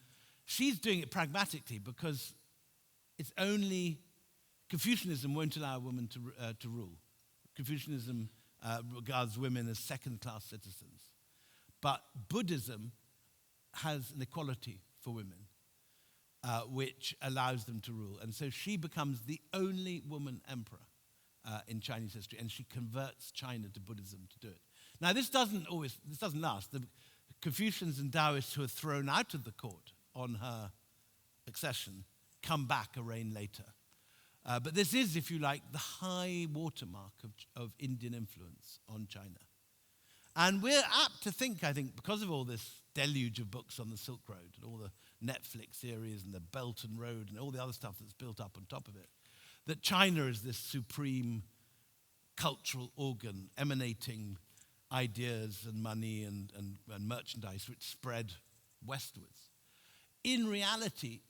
She's doing it pragmatically because it's only Confucianism won't allow a woman to rule. Confucianism regards women as second-class citizens. But Buddhism has an equality for women, which allows them to rule. And so she becomes the only woman emperor in Chinese history, and she converts China to Buddhism to do it. Now, this doesn't last. The Confucians and Taoists who are thrown out of the court on her accession come back a reign later. But this is, if you like, the high watermark of Indian influence on China. And we're apt to think, I think, because of all this deluge of books on the Silk Road and all the Netflix series and the Belt and Road and all the other stuff that's built up on top of it, that China is this supreme cultural organ emanating ideas and money and merchandise which spread westwards. In reality,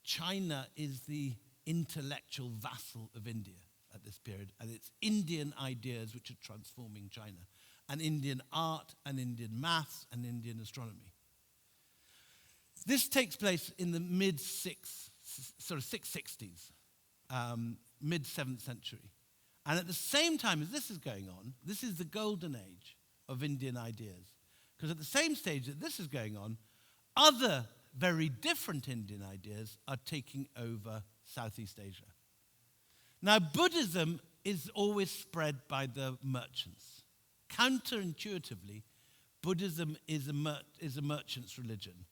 China is the intellectual vassal of India at this period, and it's Indian ideas which are transforming China, and Indian art, and Indian maths, and Indian astronomy. This takes place in the sort of 660s, mid 7th century. And at the same time as this is going on, this is the golden age of Indian ideas. Because at the same stage that this is going on, other very different Indian ideas are taking over Southeast Asia. Now, Buddhism is always spread by the merchants. Counterintuitively, Buddhism is a merchant's religion.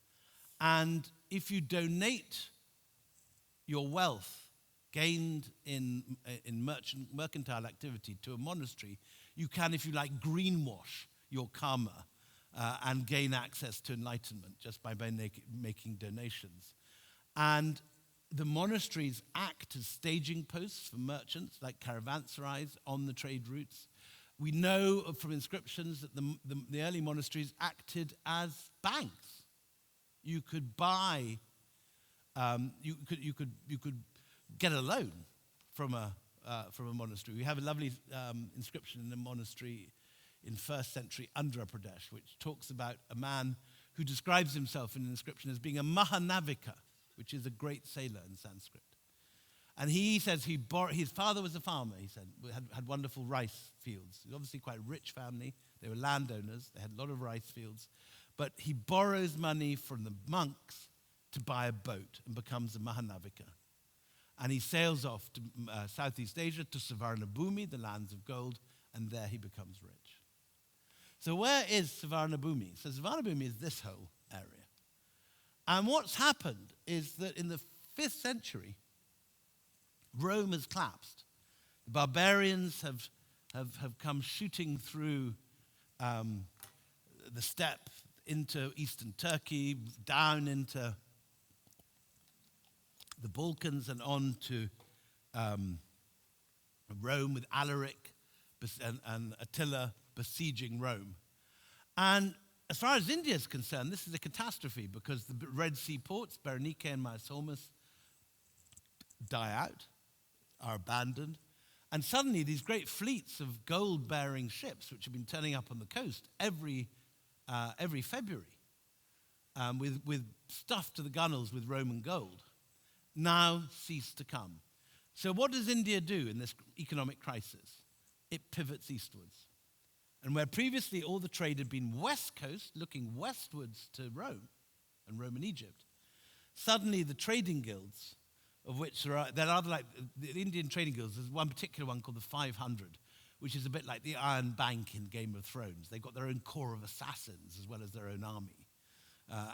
And if you donate your wealth gained in mercantile activity to a monastery, you can, if you like, greenwash your karma and gain access to enlightenment just by making donations. And the monasteries act as staging posts for merchants, like caravanserais on the trade routes. We know from inscriptions that the early monasteries acted as banks. You could buy, you could get a loan from a monastery. We have a lovely inscription in a monastery in 1st century Andhra Pradesh, which talks about a man who describes himself in an inscription as being a Mahanavika, which is a great sailor in Sanskrit. And he says his father was a farmer, he said, had wonderful rice fields. He was obviously quite a rich family. They were landowners. They had a lot of rice fields. But he borrows money from the monks to buy a boat and becomes a Mahanavika. And he sails off to Southeast Asia, to Savarnabhumi, the lands of gold, and there he becomes rich. So where is Savarnabhumi? So Savarnabhumi is this whole area. And what's happened is that in the 5th century, Rome has collapsed. The barbarians have come shooting through the steppe into eastern Turkey, down into the Balkans and on to Rome with Alaric and Attila besieging Rome. And as far as India is concerned, this is a catastrophe because the Red Sea ports, Berenike and Mysomus, die out, are abandoned. And suddenly these great fleets of gold-bearing ships, which have been turning up on the coast every February, with stuff to the gunnels with Roman gold, now cease to come. So what does India do in this economic crisis? It pivots eastwards. And where previously all the trade had been west coast, looking westwards to Rome and Roman Egypt, suddenly the trading guilds, of which there are like the Indian trading guilds, there's one particular one called the 500, which is a bit like the Iron Bank in Game of Thrones. They've got their own corps of assassins as well as their own army.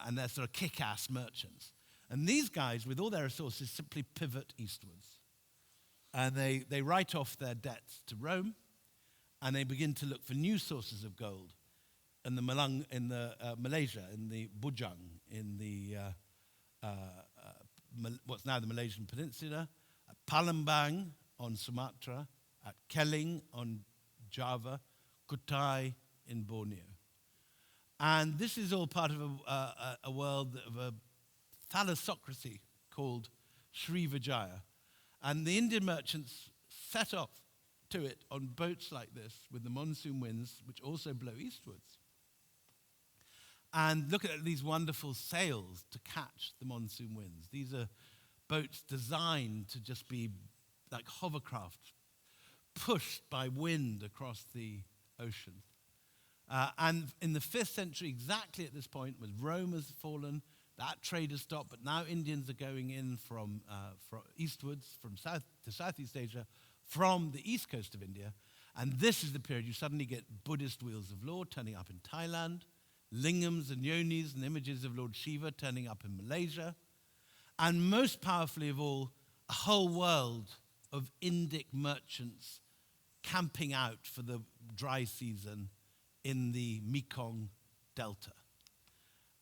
And they're sort of kick-ass merchants. And these guys, with all their resources, simply pivot eastwards. And they write off their debts to Rome, and they begin to look for new sources of gold in Malaysia, in the Bujang, in the what's now the Malaysian Peninsula, at Palembang on Sumatra, at Keling on Java, Kutai in Borneo. And this is all part of a world of a thalassocracy called Srivijaya. And the Indian merchants set off to it on boats like this with the monsoon winds, which also blow eastwards. And look at these wonderful sails to catch the monsoon winds. These are boats designed to just be like hovercraft, pushed by wind across the ocean. And in the 5th century, exactly at this point, when Rome has fallen, that trade has stopped, but now Indians are going in from eastwards, from south to Southeast Asia, from the east coast of India. And this is the period you suddenly get Buddhist wheels of law turning up in Thailand, lingams and yonis and images of Lord Shiva turning up in Malaysia, and most powerfully of all, a whole world of Indic merchants camping out for the dry season in the Mekong Delta.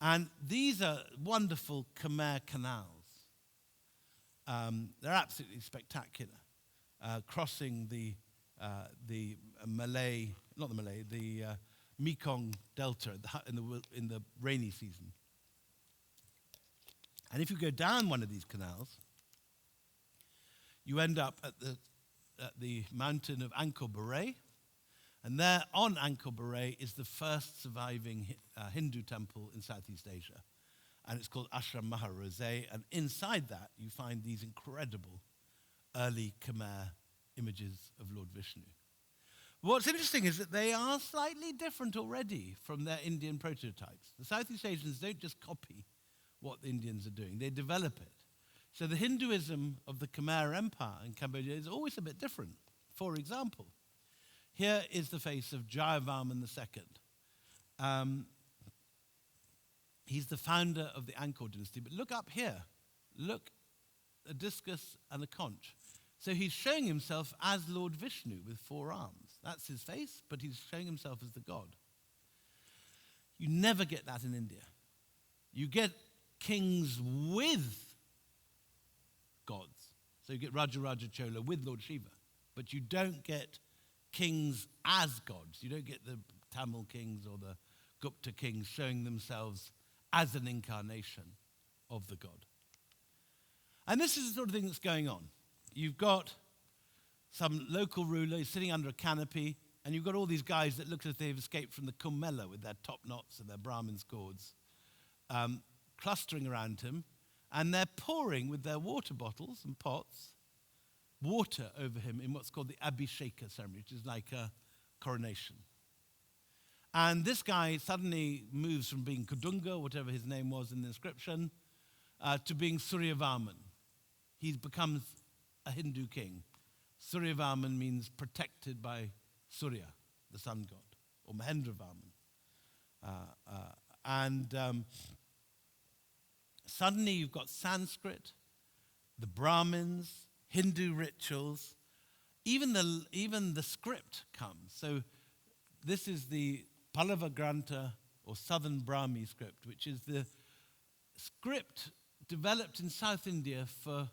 And these are wonderful Khmer canals. They're absolutely spectacular, crossing the the Malay, not the Malay, the Mekong Delta in the rainy season. And if you go down one of these canals, you end up at the mountain of Angkor Wat, and there on Angkor Wat is the first surviving Hindu temple in Southeast Asia. And it's called Ashram Maharose, and inside that you find these incredible early Khmer images of Lord Vishnu. What's interesting is that they are slightly different already from their Indian prototypes. The Southeast Asians don't just copy what the Indians are doing, they develop it. So the Hinduism of the Khmer Empire in Cambodia is always a bit different. For example, here is the face of Jayavarman II. He's the founder of the Angkor dynasty, but look up here. Look, a discus and a conch. So he's showing himself as Lord Vishnu with 4 arms. That's his face, but he's showing himself as the god. You never get that in India. You get kings with gods. So you get Raja Chola with Lord Shiva, but you don't get kings as gods. You don't get the Tamil kings or the Gupta kings showing themselves as an incarnation of the god. And this is the sort of thing that's going on. You've got some local ruler sitting under a canopy, and you've got all these guys that look as if they've escaped from the Kumbh Mela with their top knots and their Brahmin's cords, clustering around him, and they're pouring with their water bottles and pots water over him in what's called the Abhisheka ceremony, which is like a coronation. And this guy suddenly moves from being Kudunga, whatever his name was in the inscription, to being Suryavarman. He becomes a Hindu king. Suryavarman means protected by Surya, the sun god, or Mahendravarman. Suddenly you've got Sanskrit, the Brahmins, Hindu rituals, even the script comes. So this is the Pallava Grantha, or Southern Brahmi script, which is the script developed in South India for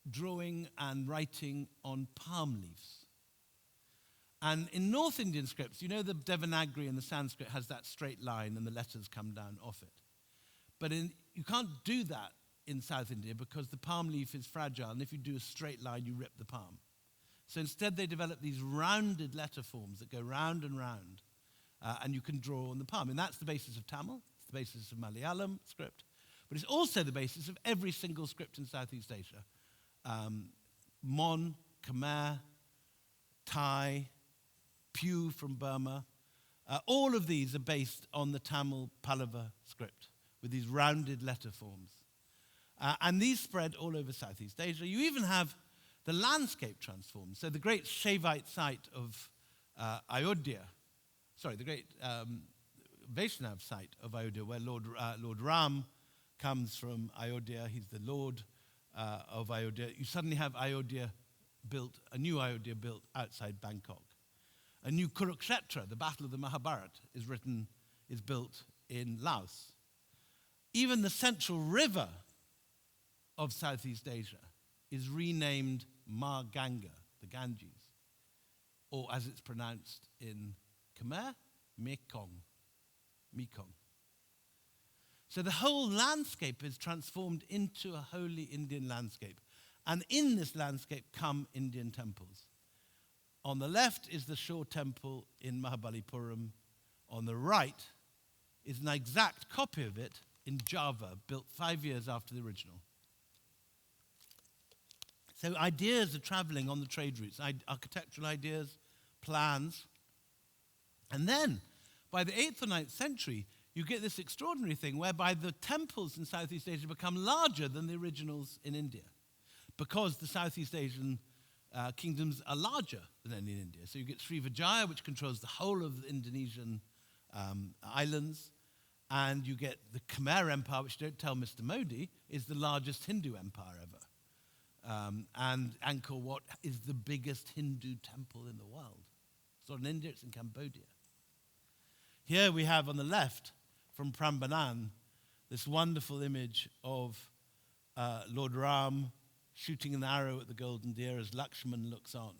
drawing and writing on palm leaves. And in North Indian scripts, you know the Devanagari and the Sanskrit has that straight line and the letters come down off it. But you can't do that in South India because the palm leaf is fragile, and if you do a straight line, you rip the palm. So instead, they develop these rounded letter forms that go round and round, and you can draw on the palm. And that's the basis of Tamil, it's the basis of Malayalam script, but it's also the basis of every single script in Southeast Asia. Mon, Khmer, Thai, Pew from Burma, all of these are based on the Tamil Pallava script with these rounded letter forms. And these spread all over Southeast Asia. You even have the landscape transformed. So the great Shaivite site of Ayodhya, the great Vaishnav site of Ayodhya, where Lord Ram comes from Ayodhya, he's the Lord of Ayodhya. You suddenly have a new Ayodhya built outside Bangkok. A new Kurukshetra, the Battle of the Mahabharata, is built in Laos. Even the central river of Southeast Asia is renamed Ma Ganga, the Ganges, or as it's pronounced in Khmer, Mekong. So the whole landscape is transformed into a holy Indian landscape. And in this landscape come Indian temples. On the left is the Shore Temple in Mahabalipuram. On the right is an exact copy of it in Java, built 5 years after the original. So ideas are traveling on the trade routes, architectural ideas, plans. And then, by the 8th or 9th century, you get this extraordinary thing whereby the temples in Southeast Asia become larger than the originals in India, because the Southeast Asian kingdoms are larger than any in India. So you get Srivijaya, which controls the whole of the Indonesian islands, and you get the Khmer Empire, which, don't tell Mr. Modi, is the largest Hindu empire ever. And Angkor Wat is the biggest Hindu temple in the world. It's not in India, it's in Cambodia. Here we have on the left, from Prambanan, this wonderful image of Lord Ram shooting an arrow at the golden deer as Lakshman looks on.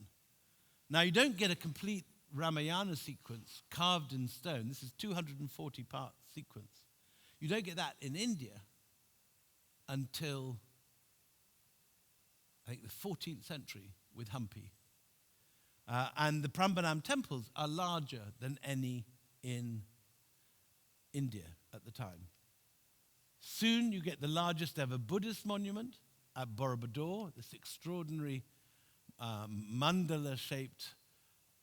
Now, you don't get a complete Ramayana sequence carved in stone. This is 240-part sequence. You don't get that in India until, I think, the 14th century with Hampi. And the Prambanam temples are larger than any in India at the time. Soon you get the largest ever Buddhist monument at Borobudur, this extraordinary mandala-shaped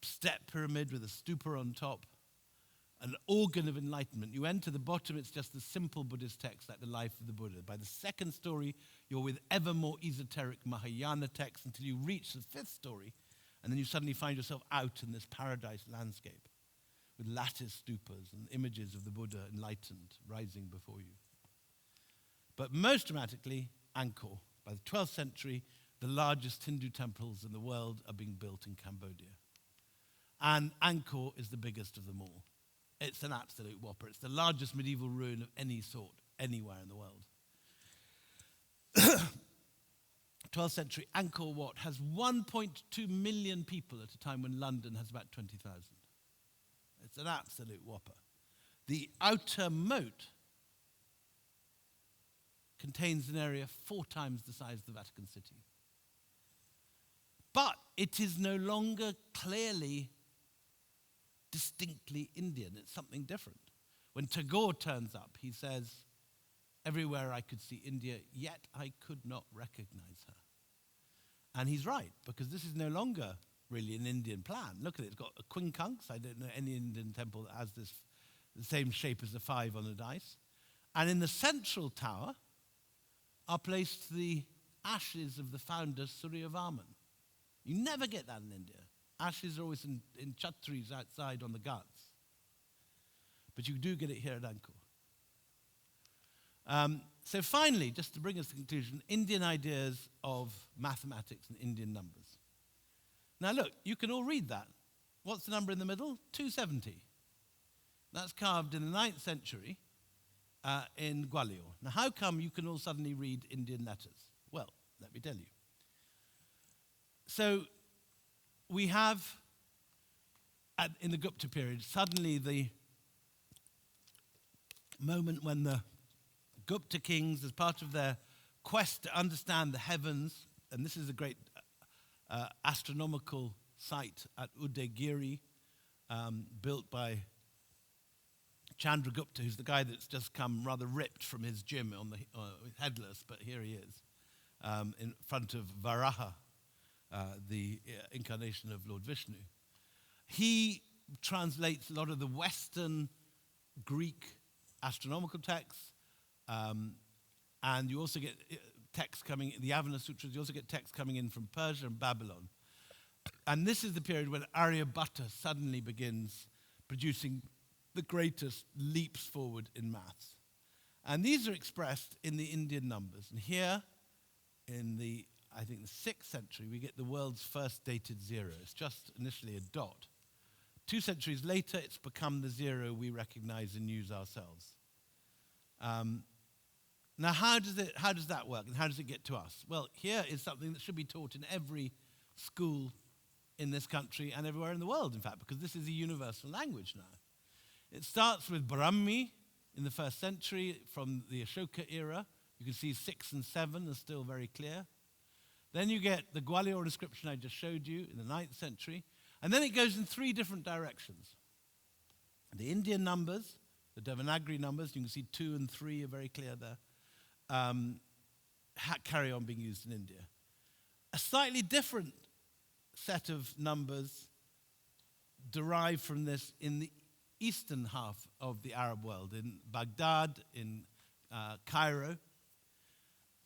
step pyramid with a stupa on top, an organ of enlightenment. You enter the bottom, it's just a simple Buddhist text like the life of the Buddha. By the second story, you're with ever more esoteric Mahayana texts until you reach the fifth story, and then you suddenly find yourself out in this paradise landscape with lattice stupas and images of the Buddha enlightened rising before you. But most dramatically, Angkor. By the 12th century, the largest Hindu temples in the world are being built in Cambodia. And Angkor is the biggest of them all. It's an absolute whopper. It's the largest medieval ruin of any sort anywhere in the world. 12th century Angkor Wat has 1.2 million people at a time when London has about 20,000. It's an absolute whopper. The outer moat contains an area 4 times the size of the Vatican City. But it is no longer clearly, distinctly Indian. It's something different. When Tagore turns up, he says, "Everywhere I could see India, yet I could not recognize her." And he's right, because this is no longer really an Indian plan. Look at it, it's got a quincunx. I don't know any Indian temple that has this, the same shape as the 5 on a dice. And in the central tower are placed the ashes of the founder, Suryavarman. You never get that in India. Ashes are always in chhatris outside on the ghats. But you do get it here at Angkor. So finally, just to bring us to conclusion, Indian ideas of mathematics and Indian numbers. Now look, you can all read that. What's the number in the middle? 270. That's carved in the 9th century in Gwalior. Now how come you can all suddenly read Indian letters? Well, let me tell you. So we have, in the Gupta period, suddenly the moment when the Gupta kings, as part of their quest to understand the heavens, and this is a great astronomical site at Udaygiri, built by Chandragupta, who's the guy that's just come rather ripped from his gym on the headless, but here he is, in front of Varaha, the incarnation of Lord Vishnu. He translates a lot of the Western Greek astronomical texts, and you also get texts coming, the Yavana Sutras, you also get texts coming in from Persia and Babylon. And this is the period when Aryabhatta suddenly begins producing the greatest leaps forward in maths. And these are expressed in the Indian numbers. And here, in the, I think, the 6th century, we get the world's first dated 0. It's just initially a dot. 2 centuries later, it's become the 0 we recognize and use ourselves. Now, how does that work, and how does it get to us? Well, here is something that should be taught in every school in this country and everywhere in the world, in fact, because this is a universal language now. It starts with Brahmi in the 1st century from the Ashoka era. You can see 6 and 7 are still very clear. Then you get the Gwalior inscription I just showed you in the 9th century. And then it goes in 3 different directions. The Indian numbers, the Devanagari numbers, you can see 2 and 3 are very clear there, carry on being used in India. A slightly different set of numbers derive from this in the eastern half of the Arab world, in Baghdad, in Cairo.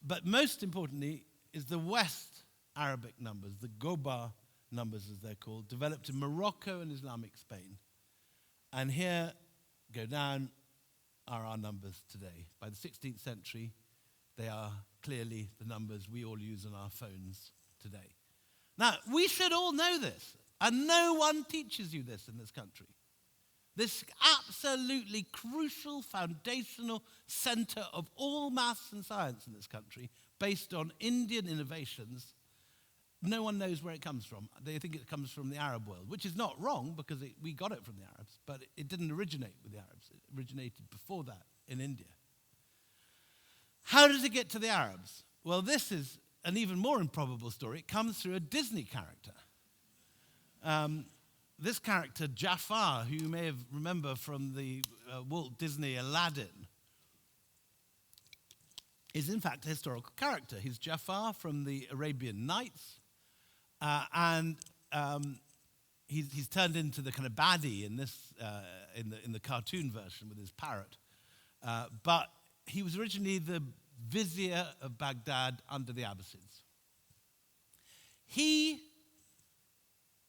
But most importantly is the West Arabic numbers, the Goba numbers as they're called, developed in Morocco and Islamic Spain. And here, go down, are our numbers today. By the 16th century, they are clearly the numbers we all use on our phones today. Now, we should all know this, and no one teaches you this in this country. This absolutely crucial, foundational center of all maths and science in this country based on Indian innovations. No one knows where it comes from. They think it comes from the Arab world, which is not wrong because we got it from the Arabs, but it didn't originate with the Arabs. It originated before that in India. How does it get to the Arabs? Well, this is an even more improbable story. It comes through a Disney character. This character, Jafar, who you may remember from the Walt Disney Aladdin, is in fact a historical character. He's Jafar from the Arabian Nights, and he's turned into the kind of baddie in this in the cartoon version with his parrot. But he was originally the vizier of Baghdad under the Abbasids. He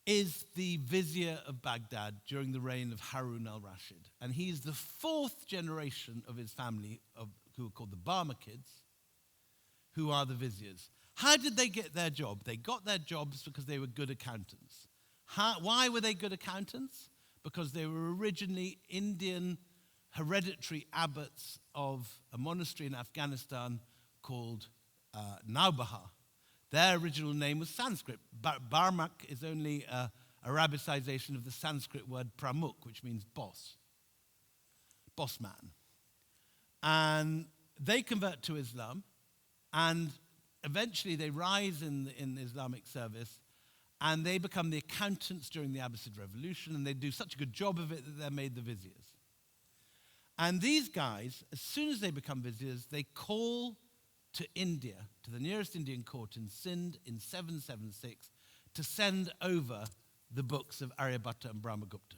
is the vizier of Baghdad during the reign of Harun al-Rashid. And he's the fourth generation of his family who are called the Barmakids, who are the viziers. How did they get their job? They got their jobs because they were good accountants. Why were they good accountants? Because they were originally Indian hereditary abbots of a monastery in Afghanistan called Naubaha. Their original name was Sanskrit. Barmak is only an Arabicization of the Sanskrit word pramukh, which means boss man. And they convert to Islam, and eventually they rise in Islamic service, and they become the accountants during the Abbasid Revolution, and they do such a good job of it that they're made the viziers. And these guys, as soon as they become viziers, they call to India, to the nearest Indian court in Sindh in 776, to send over the books of Aryabhatta and Brahmagupta,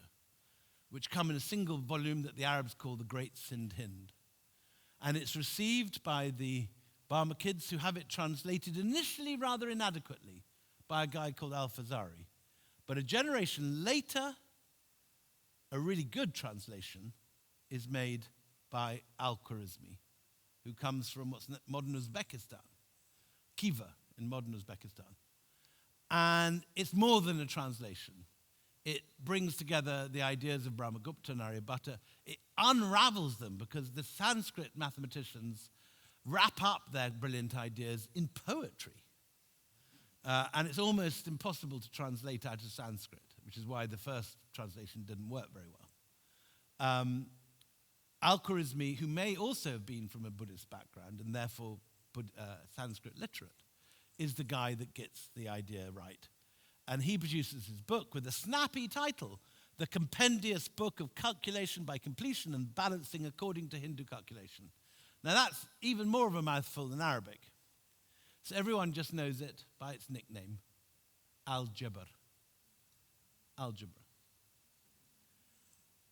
which come in a single volume that the Arabs call the Great Sindh Hind. And it's received by the Barmakids, who have it translated initially rather inadequately by a guy called Al-Fazari. But a generation later, a really good translation is made by Al-Khwarizmi, who comes from what's modern Uzbekistan, Khiva in modern Uzbekistan. And it's more than a translation. It brings together the ideas of Brahmagupta and Aryabhatta. It unravels them because the Sanskrit mathematicians wrap up their brilliant ideas in poetry. And it's almost impossible to translate out of Sanskrit, which is why the first translation didn't work very well. Al-Khwarizmi, who may also have been from a Buddhist background and therefore Sanskrit literate, is the guy that gets the idea right. And he produces his book with a snappy title, The Compendious Book of Calculation by Completion and Balancing According to Hindu Calculation. Now that's even more of a mouthful than Arabic. So everyone just knows it by its nickname, Al-Jabr. Algebra.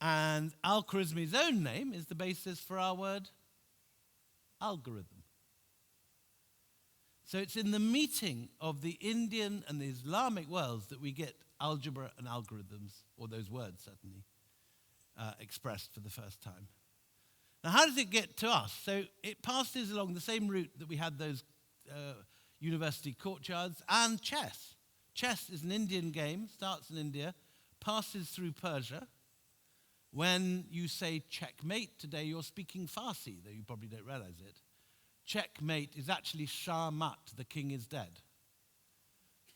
And Al-Khwarizmi's own name is the basis for our word algorithm. So it's in the meeting of the Indian and the Islamic worlds that we get algebra and algorithms, or those words certainly, expressed for the first time. Now, how does it get to us? So it passes along the same route that we had those university courtyards and chess. Chess is an Indian game, starts in India, passes through Persia. When you say checkmate today, you're speaking Farsi, though you probably don't realize it. Checkmate is actually Shah Mat, the king is dead.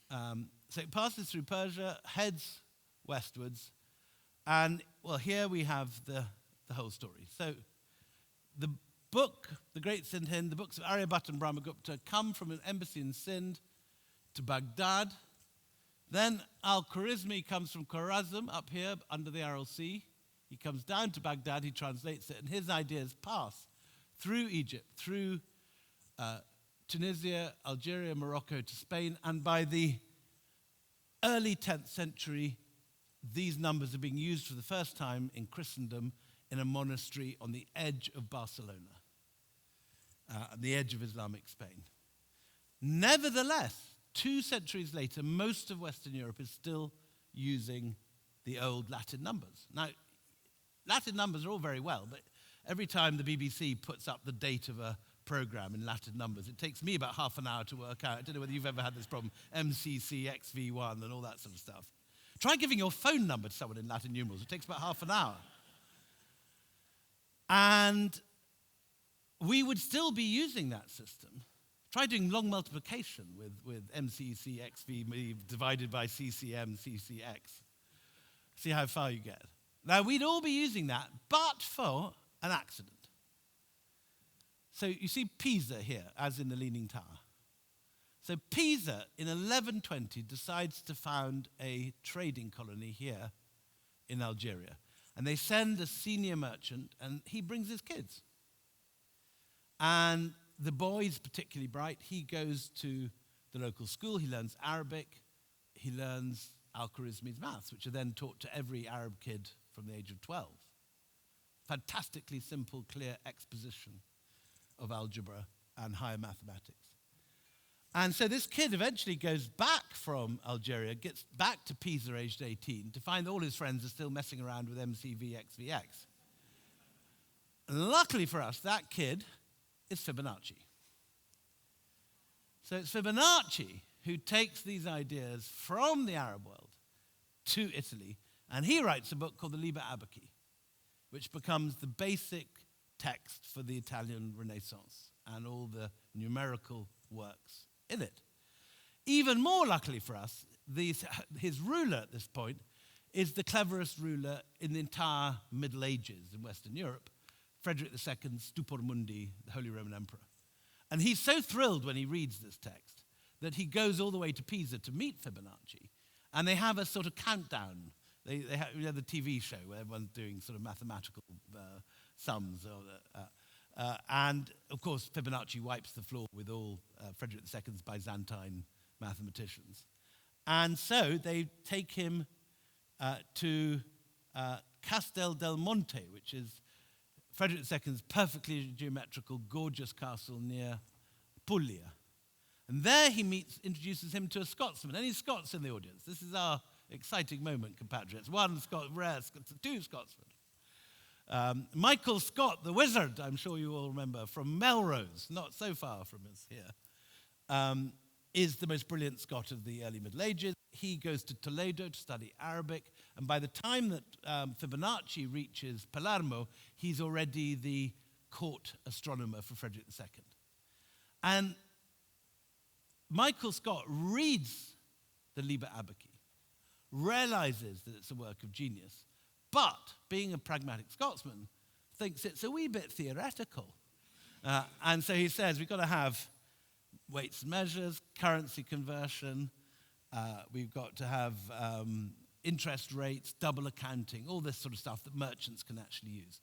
So it passes through Persia, heads westwards, and, well, here we have the whole story. So the book, the Great Sindh Hind, the books of Aryabhatta and Brahmagupta come from an embassy in Sindh to Baghdad. Then Al-Khwarizmi comes from Khwarazm up here under the Aral Sea. He comes down to Baghdad, he translates it, and his ideas pass through Egypt, through Tunisia, Algeria, Morocco to Spain, and by the early 10th century, these numbers are being used for the first time in Christendom in a monastery on the edge of Barcelona, at the edge of Islamic Spain. Nevertheless, 2 centuries later, most of Western Europe is still using the old Latin numbers. Now, Latin numbers are all very well, but every time the BBC puts up the date of a program in Latin numbers, it takes me about half an hour to work out. I don't know whether you've ever had this problem, MCC, XV1, and all that sort of stuff. Try giving your phone number to someone in Latin numerals. It takes about half an hour. And we would still be using that system Try doing long multiplication with MCCXV divided by CCM, CCX. See how far you get. Now, we'd all be using that, but for an accident. So you see Pisa here, as in the Leaning Tower. So Pisa, in 1120, decides to found a trading colony here in Algeria. And they send a senior merchant, and he brings his kids. And the boy's particularly bright. He goes to the local school. He learns Arabic. He learns Al-Khwarizmi's maths, which are then taught to every Arab kid from the age of 12. Fantastically simple, clear exposition of algebra and higher mathematics. And so this kid eventually goes back from Algeria, gets back to Pisa aged 18, to find all his friends are still messing around with MCVXVX. And luckily for us, that kid is Fibonacci. So it's Fibonacci who takes these ideas from the Arab world to Italy, and he writes a book called the Liber Abaci, which becomes the basic text for the Italian Renaissance and all the numerical works in it. Even more luckily for us, his ruler at this point is the cleverest ruler in the entire Middle Ages in Western Europe, Frederick II, Stupor Mundi, the Holy Roman Emperor. And he's so thrilled when he reads this text that he goes all the way to Pisa to meet Fibonacci, and they have a sort of countdown. They have, you know, the TV show where everyone's doing sort of mathematical sums. And, of course, Fibonacci wipes the floor with all Frederick II's Byzantine mathematicians. And so they take him to Castel del Monte, which is Frederick II's perfectly geometrical, gorgeous castle near Puglia. And there he introduces him to a Scotsman. Any Scots in the audience? This is our exciting moment, compatriots. One Scot, two Scotsmen. Michael Scott, the wizard, I'm sure you all remember, from Melrose, not so far from us here, is the most brilliant Scot of the early Middle Ages. He goes to Toledo to study Arabic, and by the time that Fibonacci reaches Palermo, he's already the court astronomer for Frederick II. And Michael Scott reads the Liber Abaci, realizes that it's a work of genius, but being a pragmatic Scotsman, thinks it's a wee bit theoretical. And so he says, we've got to have weights and measures, currency conversion, we've got to have interest rates, double accounting, all this sort of stuff that merchants can actually use.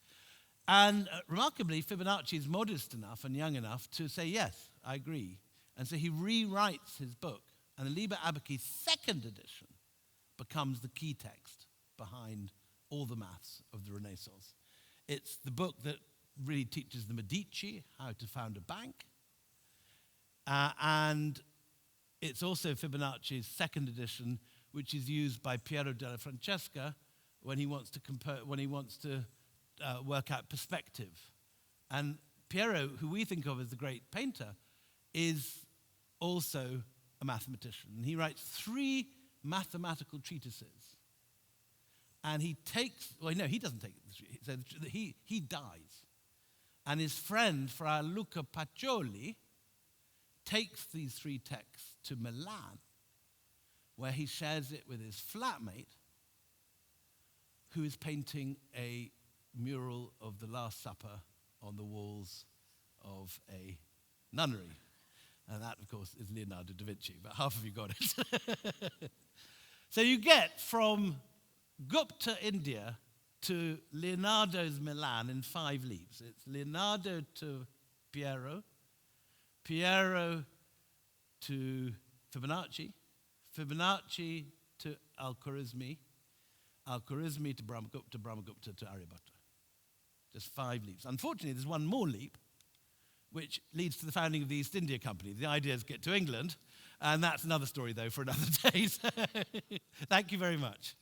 And remarkably, Fibonacci is modest enough and young enough to say, yes, I agree. And so he rewrites his book, and the Liber Abaci second edition becomes the key text behind all the maths of the Renaissance. It's the book that really teaches the Medici how to found a bank. And it's also Fibonacci's second edition, which is used by Piero della Francesca when he wants to work out perspective. And Piero, who we think of as the great painter, is also a mathematician. And he writes 3 mathematical treatises. And he doesn't take it. He dies. And his friend, Fra Luca Pacioli, takes these 3 texts to Milan, where he shares it with his flatmate, who is painting a mural of the Last Supper on the walls of a nunnery. And that, of course, is Leonardo da Vinci, but half of you got it. So you get from Gupta India to Leonardo's Milan in 5 leaps. It's Leonardo to Piero, Piero to Fibonacci, Fibonacci to Al-Khwarizmi, Al-Khwarizmi to Brahmagupta, Brahmagupta to Aryabhatta. Just 5 leaps. Unfortunately, there's one more leap, which leads to the founding of the East India Company. The idea is to get to England, and that's another story, though, for another day. Thank you very much.